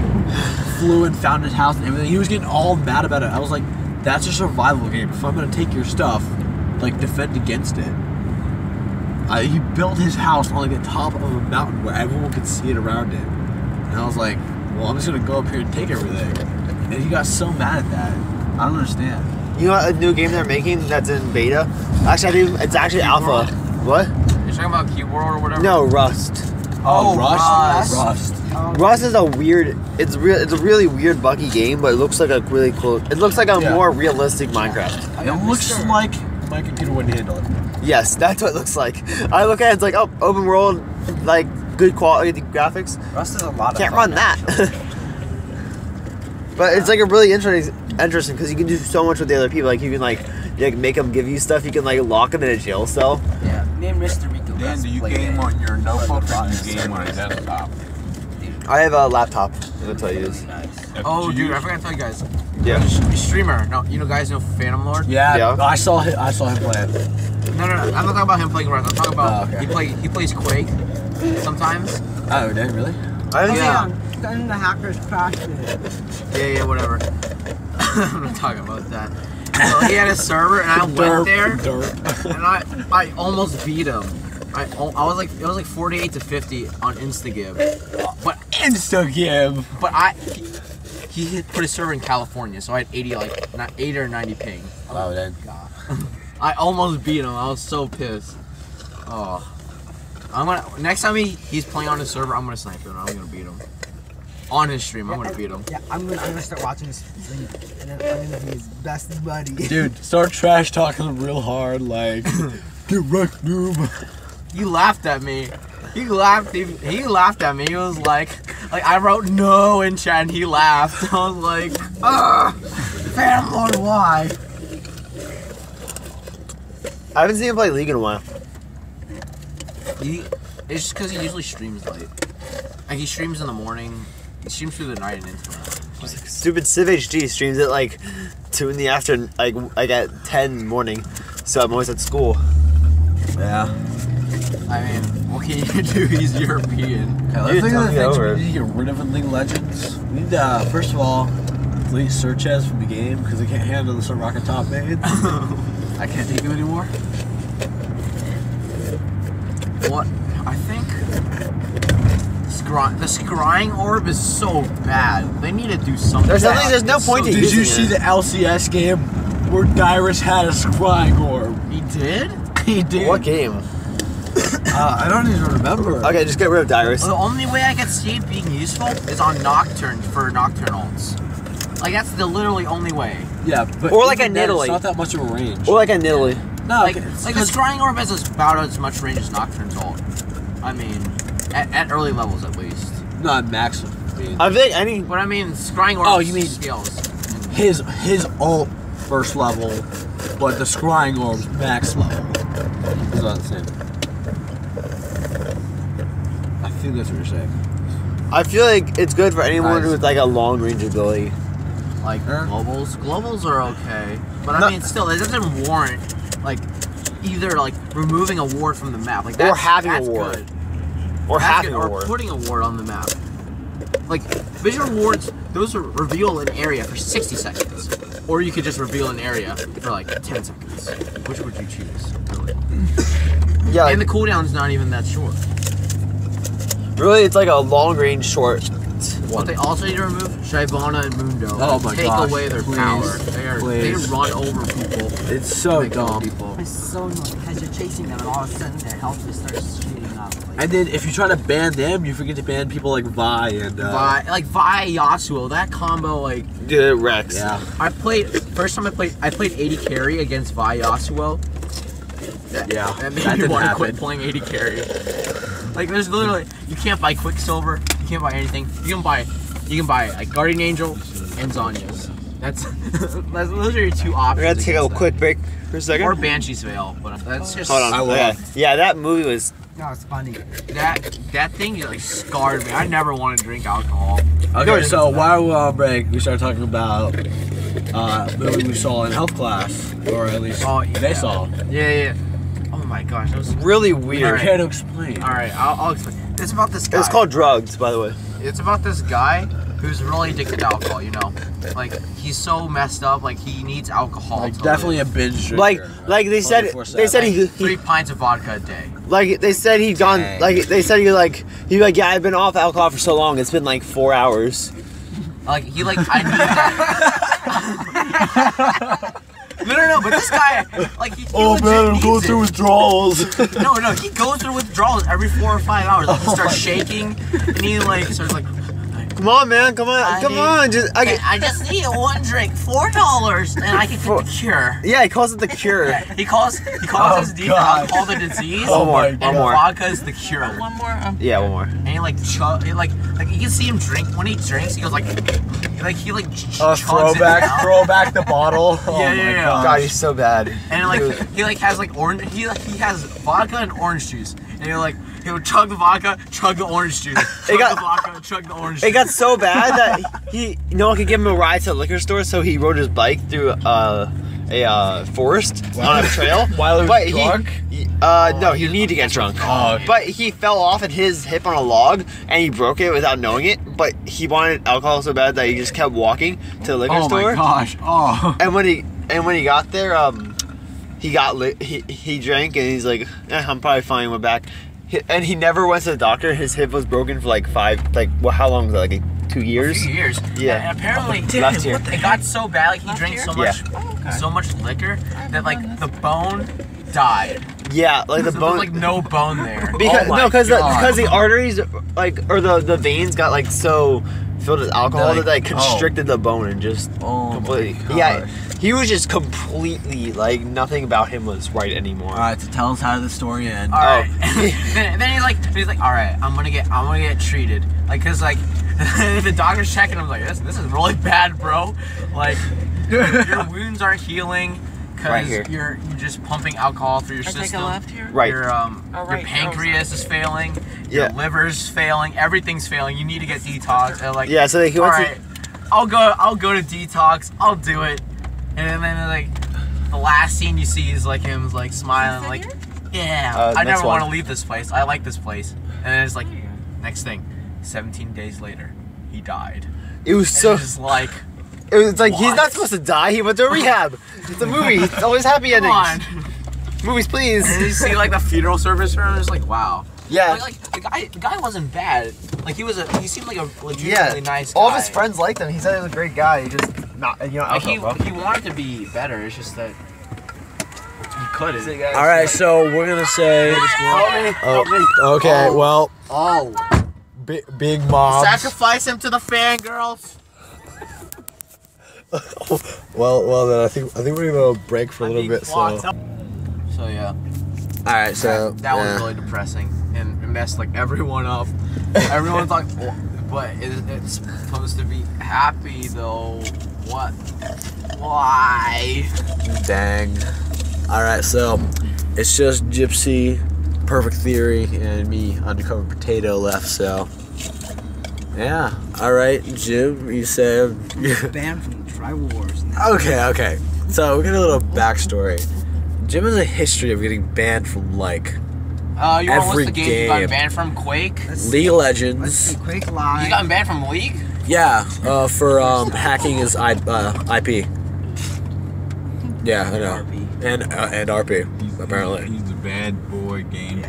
flew and found his house and everything. He was getting all mad about it. I was like, that's a survival game. If I'm gonna take your stuff, like defend against it. He built his house on like the top of a mountain where everyone could see it around it. And I was like, well, I'm just gonna go up here and take everything. And he got so mad at that. I don't understand. You know what, a new game they're making that's in beta? Actually, I think it's actually alpha. What? You're talking about Cube World or whatever? No, Rust. Oh, Rust. Rust. Rust is a weird. It's a really weird buggy game, but it looks like a really cool. It looks like a Yeah. more realistic Minecraft. It looks like my computer wouldn't handle it. Yes, that's what it looks like. I look at it, it's like, oh, open world, like good quality graphics. Rust is a lot of Can't fun, run that. actually. But it's like a really interesting because you can do so much with the other people. Like you can like make them give you stuff. You can like lock them in a jail cell. Yeah, me and Mr. Rico. Dan, do you played game it. on your notebook or do you game on a desktop? I have a laptop. That's what I use. Nice. Oh, dude, I forgot to tell you guys. Yeah. Streamer. No, you know, guys know Phantom Lord. Yeah, Yeah. I saw him play it. No. I'm not talking about him playing Rust. I'm talking about Oh, okay. he plays Quake sometimes. Oh, did really? I think Yeah. Then the hackers crashed it. Yeah, whatever. I'm not talking about that. So he had a server, and I went there, and I almost beat him. I was like, it was like 48-50 on Instagib, but Instagram. he put his server in California, so I had 80 or 90 ping. Wow, then. I almost beat him. I was so pissed. Oh, next time he's playing on his server, I'm gonna snipe him. I'm gonna beat him on his stream. I'm gonna beat him. Yeah, I'm gonna start watching this stream, and then I'm gonna be his best buddy. Dude, start trash talking him real hard, like, get wrecked, noob. He laughed at me. He laughed at me. He was like I wrote no in chat and he laughed. I was like, Phantom Lord, why? I haven't seen him play League in a while. It's just because he usually streams late. Like he streams in the morning. He streams through the night and into the night. Stupid Civ HD streams at like 2 in the afternoon, like at 10 in the morning. So I'm always at school. Yeah. I mean, what can you do? He's European. Okay, let's Dude, think tell of the me things over. we need to get rid of in League of Legends. We need to, first of all, delete Searches from the game because I can't handle the Rocket Top main. I can't take him anymore. What? I think the scrying orb is so bad. They need to do something. There's no point to Did using you see it. the LCS game where Dyrus had a scrying orb? He did? He did. What game? I don't even remember. Okay, just get rid of Dyrus. Well, the only way I could see it being useful is on Nocturne for Nocturne ults. Like, that's the literally only way. Yeah, but Or like even a then, Nidalee. It's not that much of a range. Or like a Nidalee. No, Like the scrying orb has about as much range as Nocturne's ult. I mean, at early levels at least. not max. I mean, I think any. But I mean, scrying orb Oh, you mean- skills. his ult first level, but the scrying orb's max level. Is about the same. I think that's what you're saying. I feel like it's good for anyone Nice. with like a long range ability. Like globals. Globals are okay, but No. I mean, still, it doesn't warrant like either like removing a ward from the map, like that's, having a that's ward. good. Or That's having good. a Or ward. putting a ward on the map. Like visual wards, those are reveal an area for 60 seconds, or you could just reveal an area for like 10 seconds. Which would you choose? Really? Yeah, And the like, cooldown's not even that short. really, it's like a long range short What one. they also need to remove Shyvana and Mundo. Oh my Take gosh, away their please, power. They please. run over people. It's so They kill dumb. people. It's so annoying because you're chasing them and all of a sudden their health just starts shooting up. Like, And then if you try to ban them, you forget to ban people like Vi and Vi Yasuo, that combo, like Dude, Rex. yeah. I played I played 80 carry against Vi Yasuo. Yeah, That made that me didn't want to happen. quit playing 80 carry. Like there's literally you can't buy Quicksilver, you can't buy anything. You can buy like Guardian Angel and Zhonya's. Those are your two options. We're gonna take a against quick break for a that. second. Or Banshee's Veil, but that's just Hold on. I will. Okay. Yeah, that movie was. no, it's funny. that thing like scarred me. I never wanted to drink alcohol. Okay, so while we were on break, we started talking about movie we saw in health class, or at least they saw. Yeah. Oh my gosh, that was Really You weird. care to explain? all right. I'll explain. It's about this guy. It's called drugs, by the way. It's about this guy who's really addicted to alcohol. You know, like he's so messed up. Like he needs alcohol. Like to definitely live. a binge drinker. Like they said, 24/7. they said he 3 pints of vodka a day. like they said he'd gone Dang. like they said he's like yeah, I've been off alcohol for so long. It's been like 4 hours. Like he like I need that. No, but this guy like he legit needs it. withdrawals. No, he goes through withdrawals every 4 or 5 hours. Like he starts shaking and he like starts like. Come on, man. Come on. Come on. I just need one drink, $4, and I can get the cure. Yeah, he calls it the cure. Yeah, he calls his need for God. alcohol the disease. Oh my and God. vodka is the cure. One more. Yeah, one more. And he like like you can see him drink when he drinks. He goes like chugs it down. Throw back the bottle. Oh Yeah, my yeah. gosh. God, he's so bad. And like he like has like orange. He has vodka and orange juice. And he'll chug the vodka, chug the orange juice. Chug got- the vodka, chug the orange It juice. got so bad that no one could give him a ride to the liquor store, so he rode his bike through a forest on a trail. While he was But drunk? No, he needed to get drunk. Oh, okay. But he fell off and hit his hip on a log, and he broke it without knowing it. But he wanted alcohol so bad that he just kept walking to the liquor Oh store. my gosh. Oh. And when he got there, he got he drank, and he's like, I'm probably fine. Went back, and he never went to the doctor. His hip was broken for like how long was that? Like 2 years. A few years. Yeah. And apparently, Last year. it got so bad. Like he drank so much liquor that like the bone died. Yeah, like the So bone. there's like no bone there. Because Oh my because God. the arteries or the veins got like so filled with alcohol that like constricted the bone and just completely. Yeah, he was just completely like nothing about him was right anymore. All right, so tell us how did the story end. All right. then he's like, all right, I'm gonna get treated. Like, cause like the doctor's checking him like this is really bad, bro. Like your wounds aren't healing Right because here. you're just pumping alcohol through your I take system. a left here. Right. Your right. your pancreas is failing. Yeah. Your liver's failing. Everything's failing. You need to get detox. And like, Yeah, so he all went right, I'll go to detox. I'll do it. And then like the last scene you see is like him like smiling like, yeah, I next never one. want to leave this place. I like this place. And then it's like next thing, 17 days later, he died. It was And so. it's just like, It's like he's not supposed to die. He went to rehab. It's a movie. It's always happy Come endings. on. Movies, please. And you see like the funeral service for him, it's like wow. Yeah. Like the guy wasn't bad. Like he seemed like a legitimately Yeah. nice guy. All of his friends liked him. He said he was a great guy. He just not, you know, Like, he alcohol. wanted to be better. It's just that he couldn't. All right, so we're gonna say. Help me. Okay, well, Oh. big mom. Sacrifice him to the fangirls. Well, then I think we're gonna break for a little bit. So. So yeah, All right, so that was really depressing and it messed like everyone up. Everyone's like, but it's supposed to be happy though. What? Why? dang. All right, so it's just Gypsy, Perfect Theory, and me, Undercover Potato, left. So yeah. All right, Jim, you said. Banned from Tribal Wars now. Okay. So we get a little backstory. Jim has a history of getting banned from like You want to Every list the games you got game. banned from? Quake? League of Let's Legends. see, Quake Live. You got banned from League? Yeah, for hacking his IP. Yeah, I know. And RP apparently. He's a bad boy, Game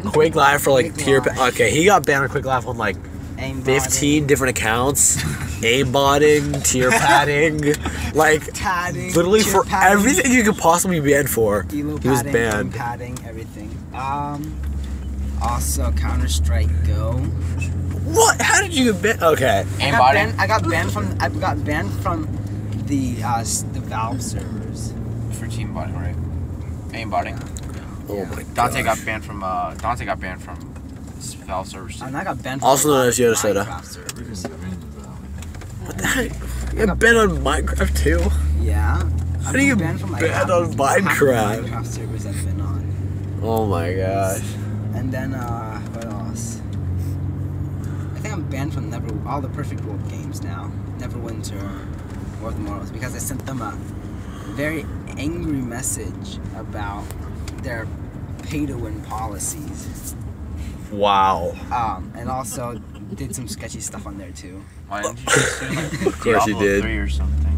Boy. Quake Live for like Quake tier. Live. Okay, he got banned on Quake Live on like Aimbotting. 15 different accounts. Aimbotting, tier padding, like Padding, literally tier for padding, everything you could possibly be banned for. Elo He was padding, banned. padding, everything. Also Counter Strike Go. What? How did you get banned? Okay. Aimbotting? I got banned from the Valve servers. For team botting, right? Aimbotting. Oh my Dante gosh. got banned from Valve servers. And I got banned from Also known as Yoda Soda. Minecraft servers. What the heck? You got banned on Minecraft too? Yeah. How do you banned from ban half on the Minecraft? Minecraft servers I've been on. Oh my gosh. And then what else? I think I'm banned from all the Perfect World games now. Neverwinter, War of the Mortals, because I sent them a very angry message about their pay-to-win policies. Wow. And also did some sketchy stuff on there too. Why didn't you just do like Of course you Diablo did. 3 or something?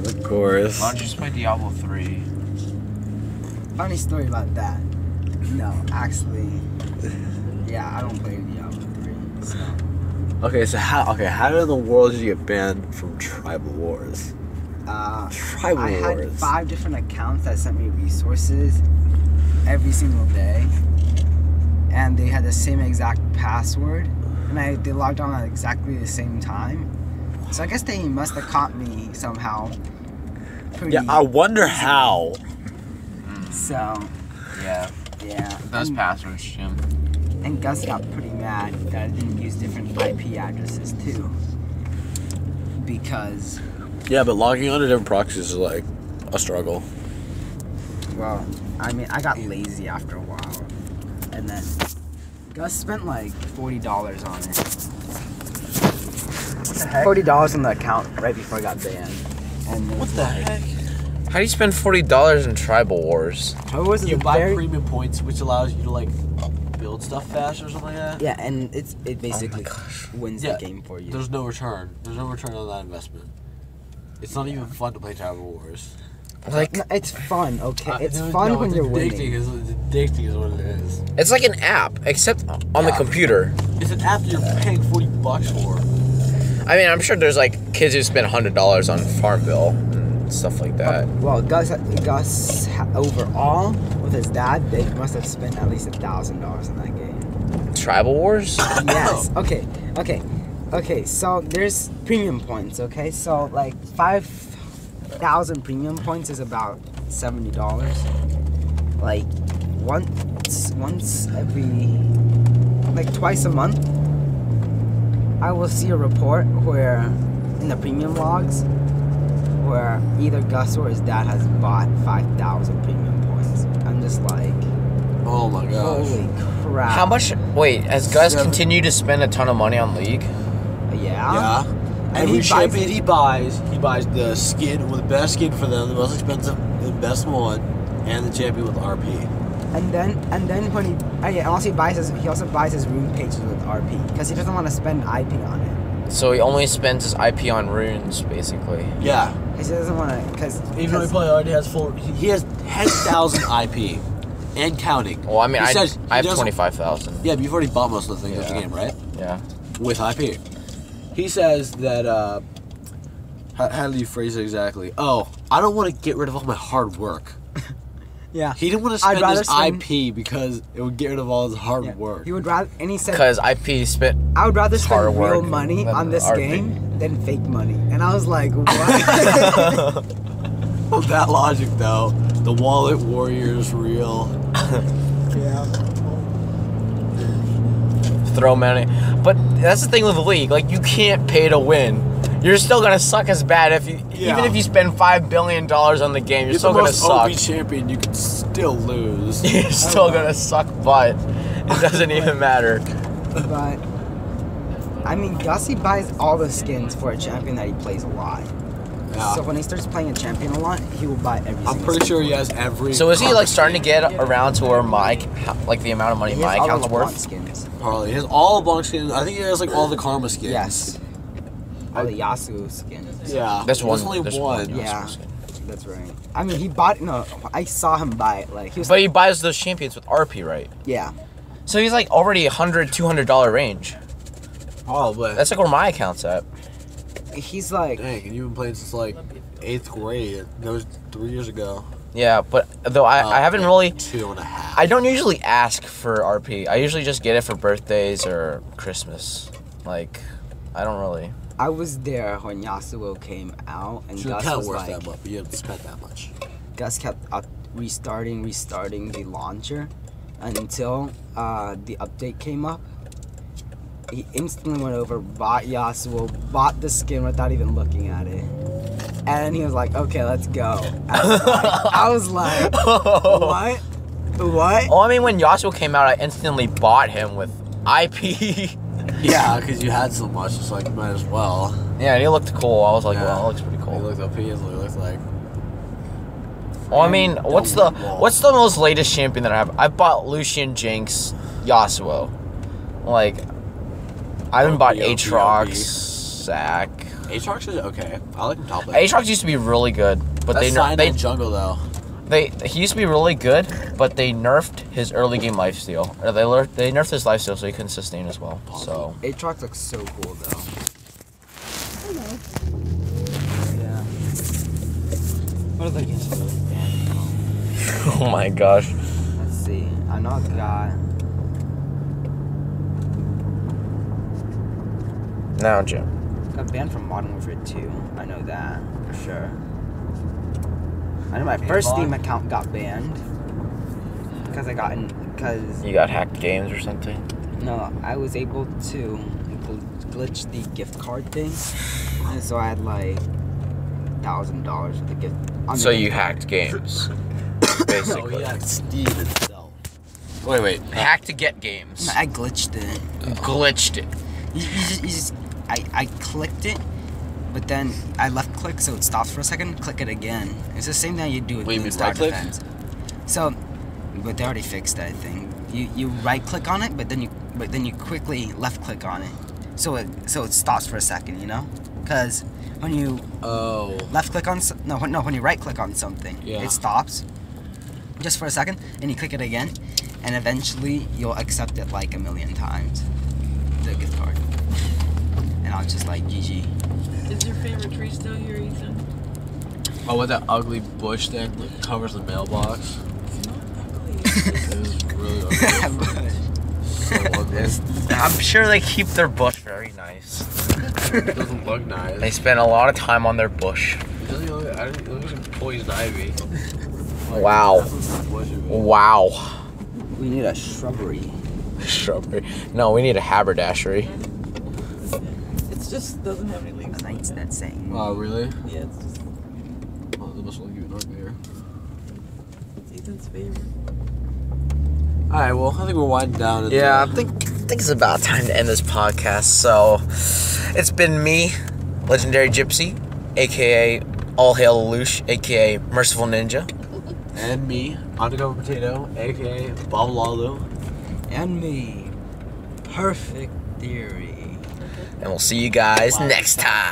Of course. Why don't you just play Diablo 3? Funny story about that. No, actually, yeah, I don't play Diablo 3. So. Okay, so how in the world did you get banned from Tribal Wars? Tribal I had Wars. 5 different accounts that sent me resources every single day, and they had the same exact password, and they logged on at exactly the same time. So I guess they must have caught me somehow. Pretty Yeah, I wonder how. So Yeah. yeah. Those passwords, Jim. And Gus got pretty mad that I didn't use different IP addresses too, because Yeah, but logging onto different proxies is like a struggle. well, I mean, I got lazy after a while, and then Gus spent like $40 on it. $40 on the account right before I got banned. And What the heck? How do you spend $40 in Tribal Wars? Tribal Wars is You a buy very- premium points, which allows you to like build stuff faster or something like that. Yeah, and it basically wins Yeah, the game for you. There's no return. There's no return on that investment. It's not even fun to play Tribal Wars. Like, No, it's fun, okay? It's No, fun no, when it's you're addicting. winning. It's addicting is what it is. it's like an app, except on the Yeah. computer. It's an app that you're paying $40 for. I mean, I'm sure there's like kids who spend $100 on Farmville and stuff like that. Well, Gus overall with his dad, they must have spent at least $1,000 on that game. Tribal Wars? Yes. Okay. So there's premium points. Okay. So like 5,000 premium points is about $70. Like once every like twice a month, I will see a report where in the premium logs where either Gus or his dad has bought 5,000 premium points. I'm just like, Oh my gosh. holy crap. How much? Wait, has Gus continued to spend a ton of money on League? Yeah. Yeah. And Every he buys champion he buys the skin with the best skin for them, the most expensive, the best one, and the champion with RP. And then when he also buys his room pages with RP because he doesn't want to spend IP on it. So he only spends his IP on runes, basically. Yeah. He just doesn't want to, because Even though he probably already has full, he has 10,000 IP and counting. Well, I mean, He I says have he doesn't- 25,000. Yeah, but you've already bought most of the things of the Yeah. game, right? Yeah. With IP. He says that, how do you phrase it exactly? Oh, I don't want to get rid of all my hard work. yeah. He didn't want to I'd spend rather his spend- IP because it would get rid of all his hard Yeah. work. He would rather, and he said, Because IP spent. I would rather hard spend real work money than on this RP. game than fake money. And I was like, what? Well, that logic, though. The wallet warrior's real. yeah. Throw money. But that's the thing with the league. Like, you can't pay to win. You're still gonna suck as bad if you, Yeah. even if you spend $5 billion on the game. You're still the gonna most suck. OP champion, you can still lose. You're still gonna suck butt. It doesn't even matter. But, I mean, Yossi buys all the skins for a champion that he plays a lot. Yeah. So when he starts playing a champion a lot, he will buy every I'm single pretty skin. sure he has every. So is he card like starting to skin. get around to where like the amount of money He my has all the account's LeBlanc worth? skins. Probably. He has all the Blanc skins. I think he has like all the Karma skins. Yes. All the Yasuo skins. Yeah. There's one. There's only there's one. Yeah. skin. That's right. I mean, he bought, no, I saw him buy it. Like, he was, But he buys those champions with RP, right? yeah. So he's like already $100, $200 range. Probably. That's like where my account's at. He's like, Dang, and you've been playing since like 8th grade. That was 3 years ago. Yeah, but though I haven't really. 2.5. I don't usually ask for RP. I usually just get it for birthdays or Christmas. Like, I don't really. I was there when Yasuo came out, and Should Gus count was worth like, that much, but you haven't spent that much. Gus kept restarting the launcher until the update came up. He instantly went over, bought Yasuo, bought the skin without even looking at it. And he was like, okay, let's go. I was like, what? What? Oh, I mean, when Yasuo came out, I instantly bought him with IP. Yeah, because you had so much, it's like, might as well. Yeah, and he looked cool. I was like, Yeah. well, that looks pretty He cool. looked OP, he looked like. Well, I mean, what's the most latest champion that I have? I bought Lucian, Jinx, Yasuo. Like, I haven't bought OP. Aatrox, Zac. Aatrox is okay. I like him top lane. Aatrox used to be really good, but That's they in jungle though. he used to be really good, but they nerfed his early game lifesteal. Or they nerfed his lifesteal so he couldn't sustain as well. So Aatrox looks so cool, though. Yeah. What are the games for the band? oh my gosh. Let's see. I know a guy. Now, Jim. Got banned from Modern Warfare 2. I know that for sure. I know my first Steam account got banned because You got hacked games or something? no, I was able to glitch the gift card thing, and so I had like $1,000 for the gift. on the So gift you card. hacked games, Oh basically. yeah, Steve itself. Wait. Hacked to get games. No, I glitched it. Glitched it. I clicked it, but then I left click so it stops for a second. Click it again. It's the same thing you do with Wait, you mean Moonstar right click? Defense. So, but they already fixed that thing. You right click on it, but then you quickly left click on it, so it stops for a second. You know, because when you Oh. left click on when you right click on something, Yeah. it stops just for a second, and you click it again, and eventually you'll accept it like 1,000,000 times. The gift card. And I was just like, GG. Is your favorite tree still here, Ethan? Oh, with that ugly bush that covers the mailbox. It's not ugly. It was really ugly. So ugly. I'm sure they keep their bush very nice. It doesn't look nice. They spend a lot of time on their bush. It looks like poison ivy. Wow. Wow. We need a shrubbery. Strawberry. No, we need a haberdashery. It just doesn't have any leaves. Tonight's that saying. Oh, really? Yeah, it's just Oh, they must look even uglier. it's Ethan's favorite. Alright, well, I think we're winding down. Yeah, I think it's about time to end this podcast. So, it's been me, Legendary Gypsy, aka All Hail Lelouch, aka Merciful Ninja. And me, Undercover Potato, aka Bob Lalu. And me. Perfect theory. and we'll see you guys next time.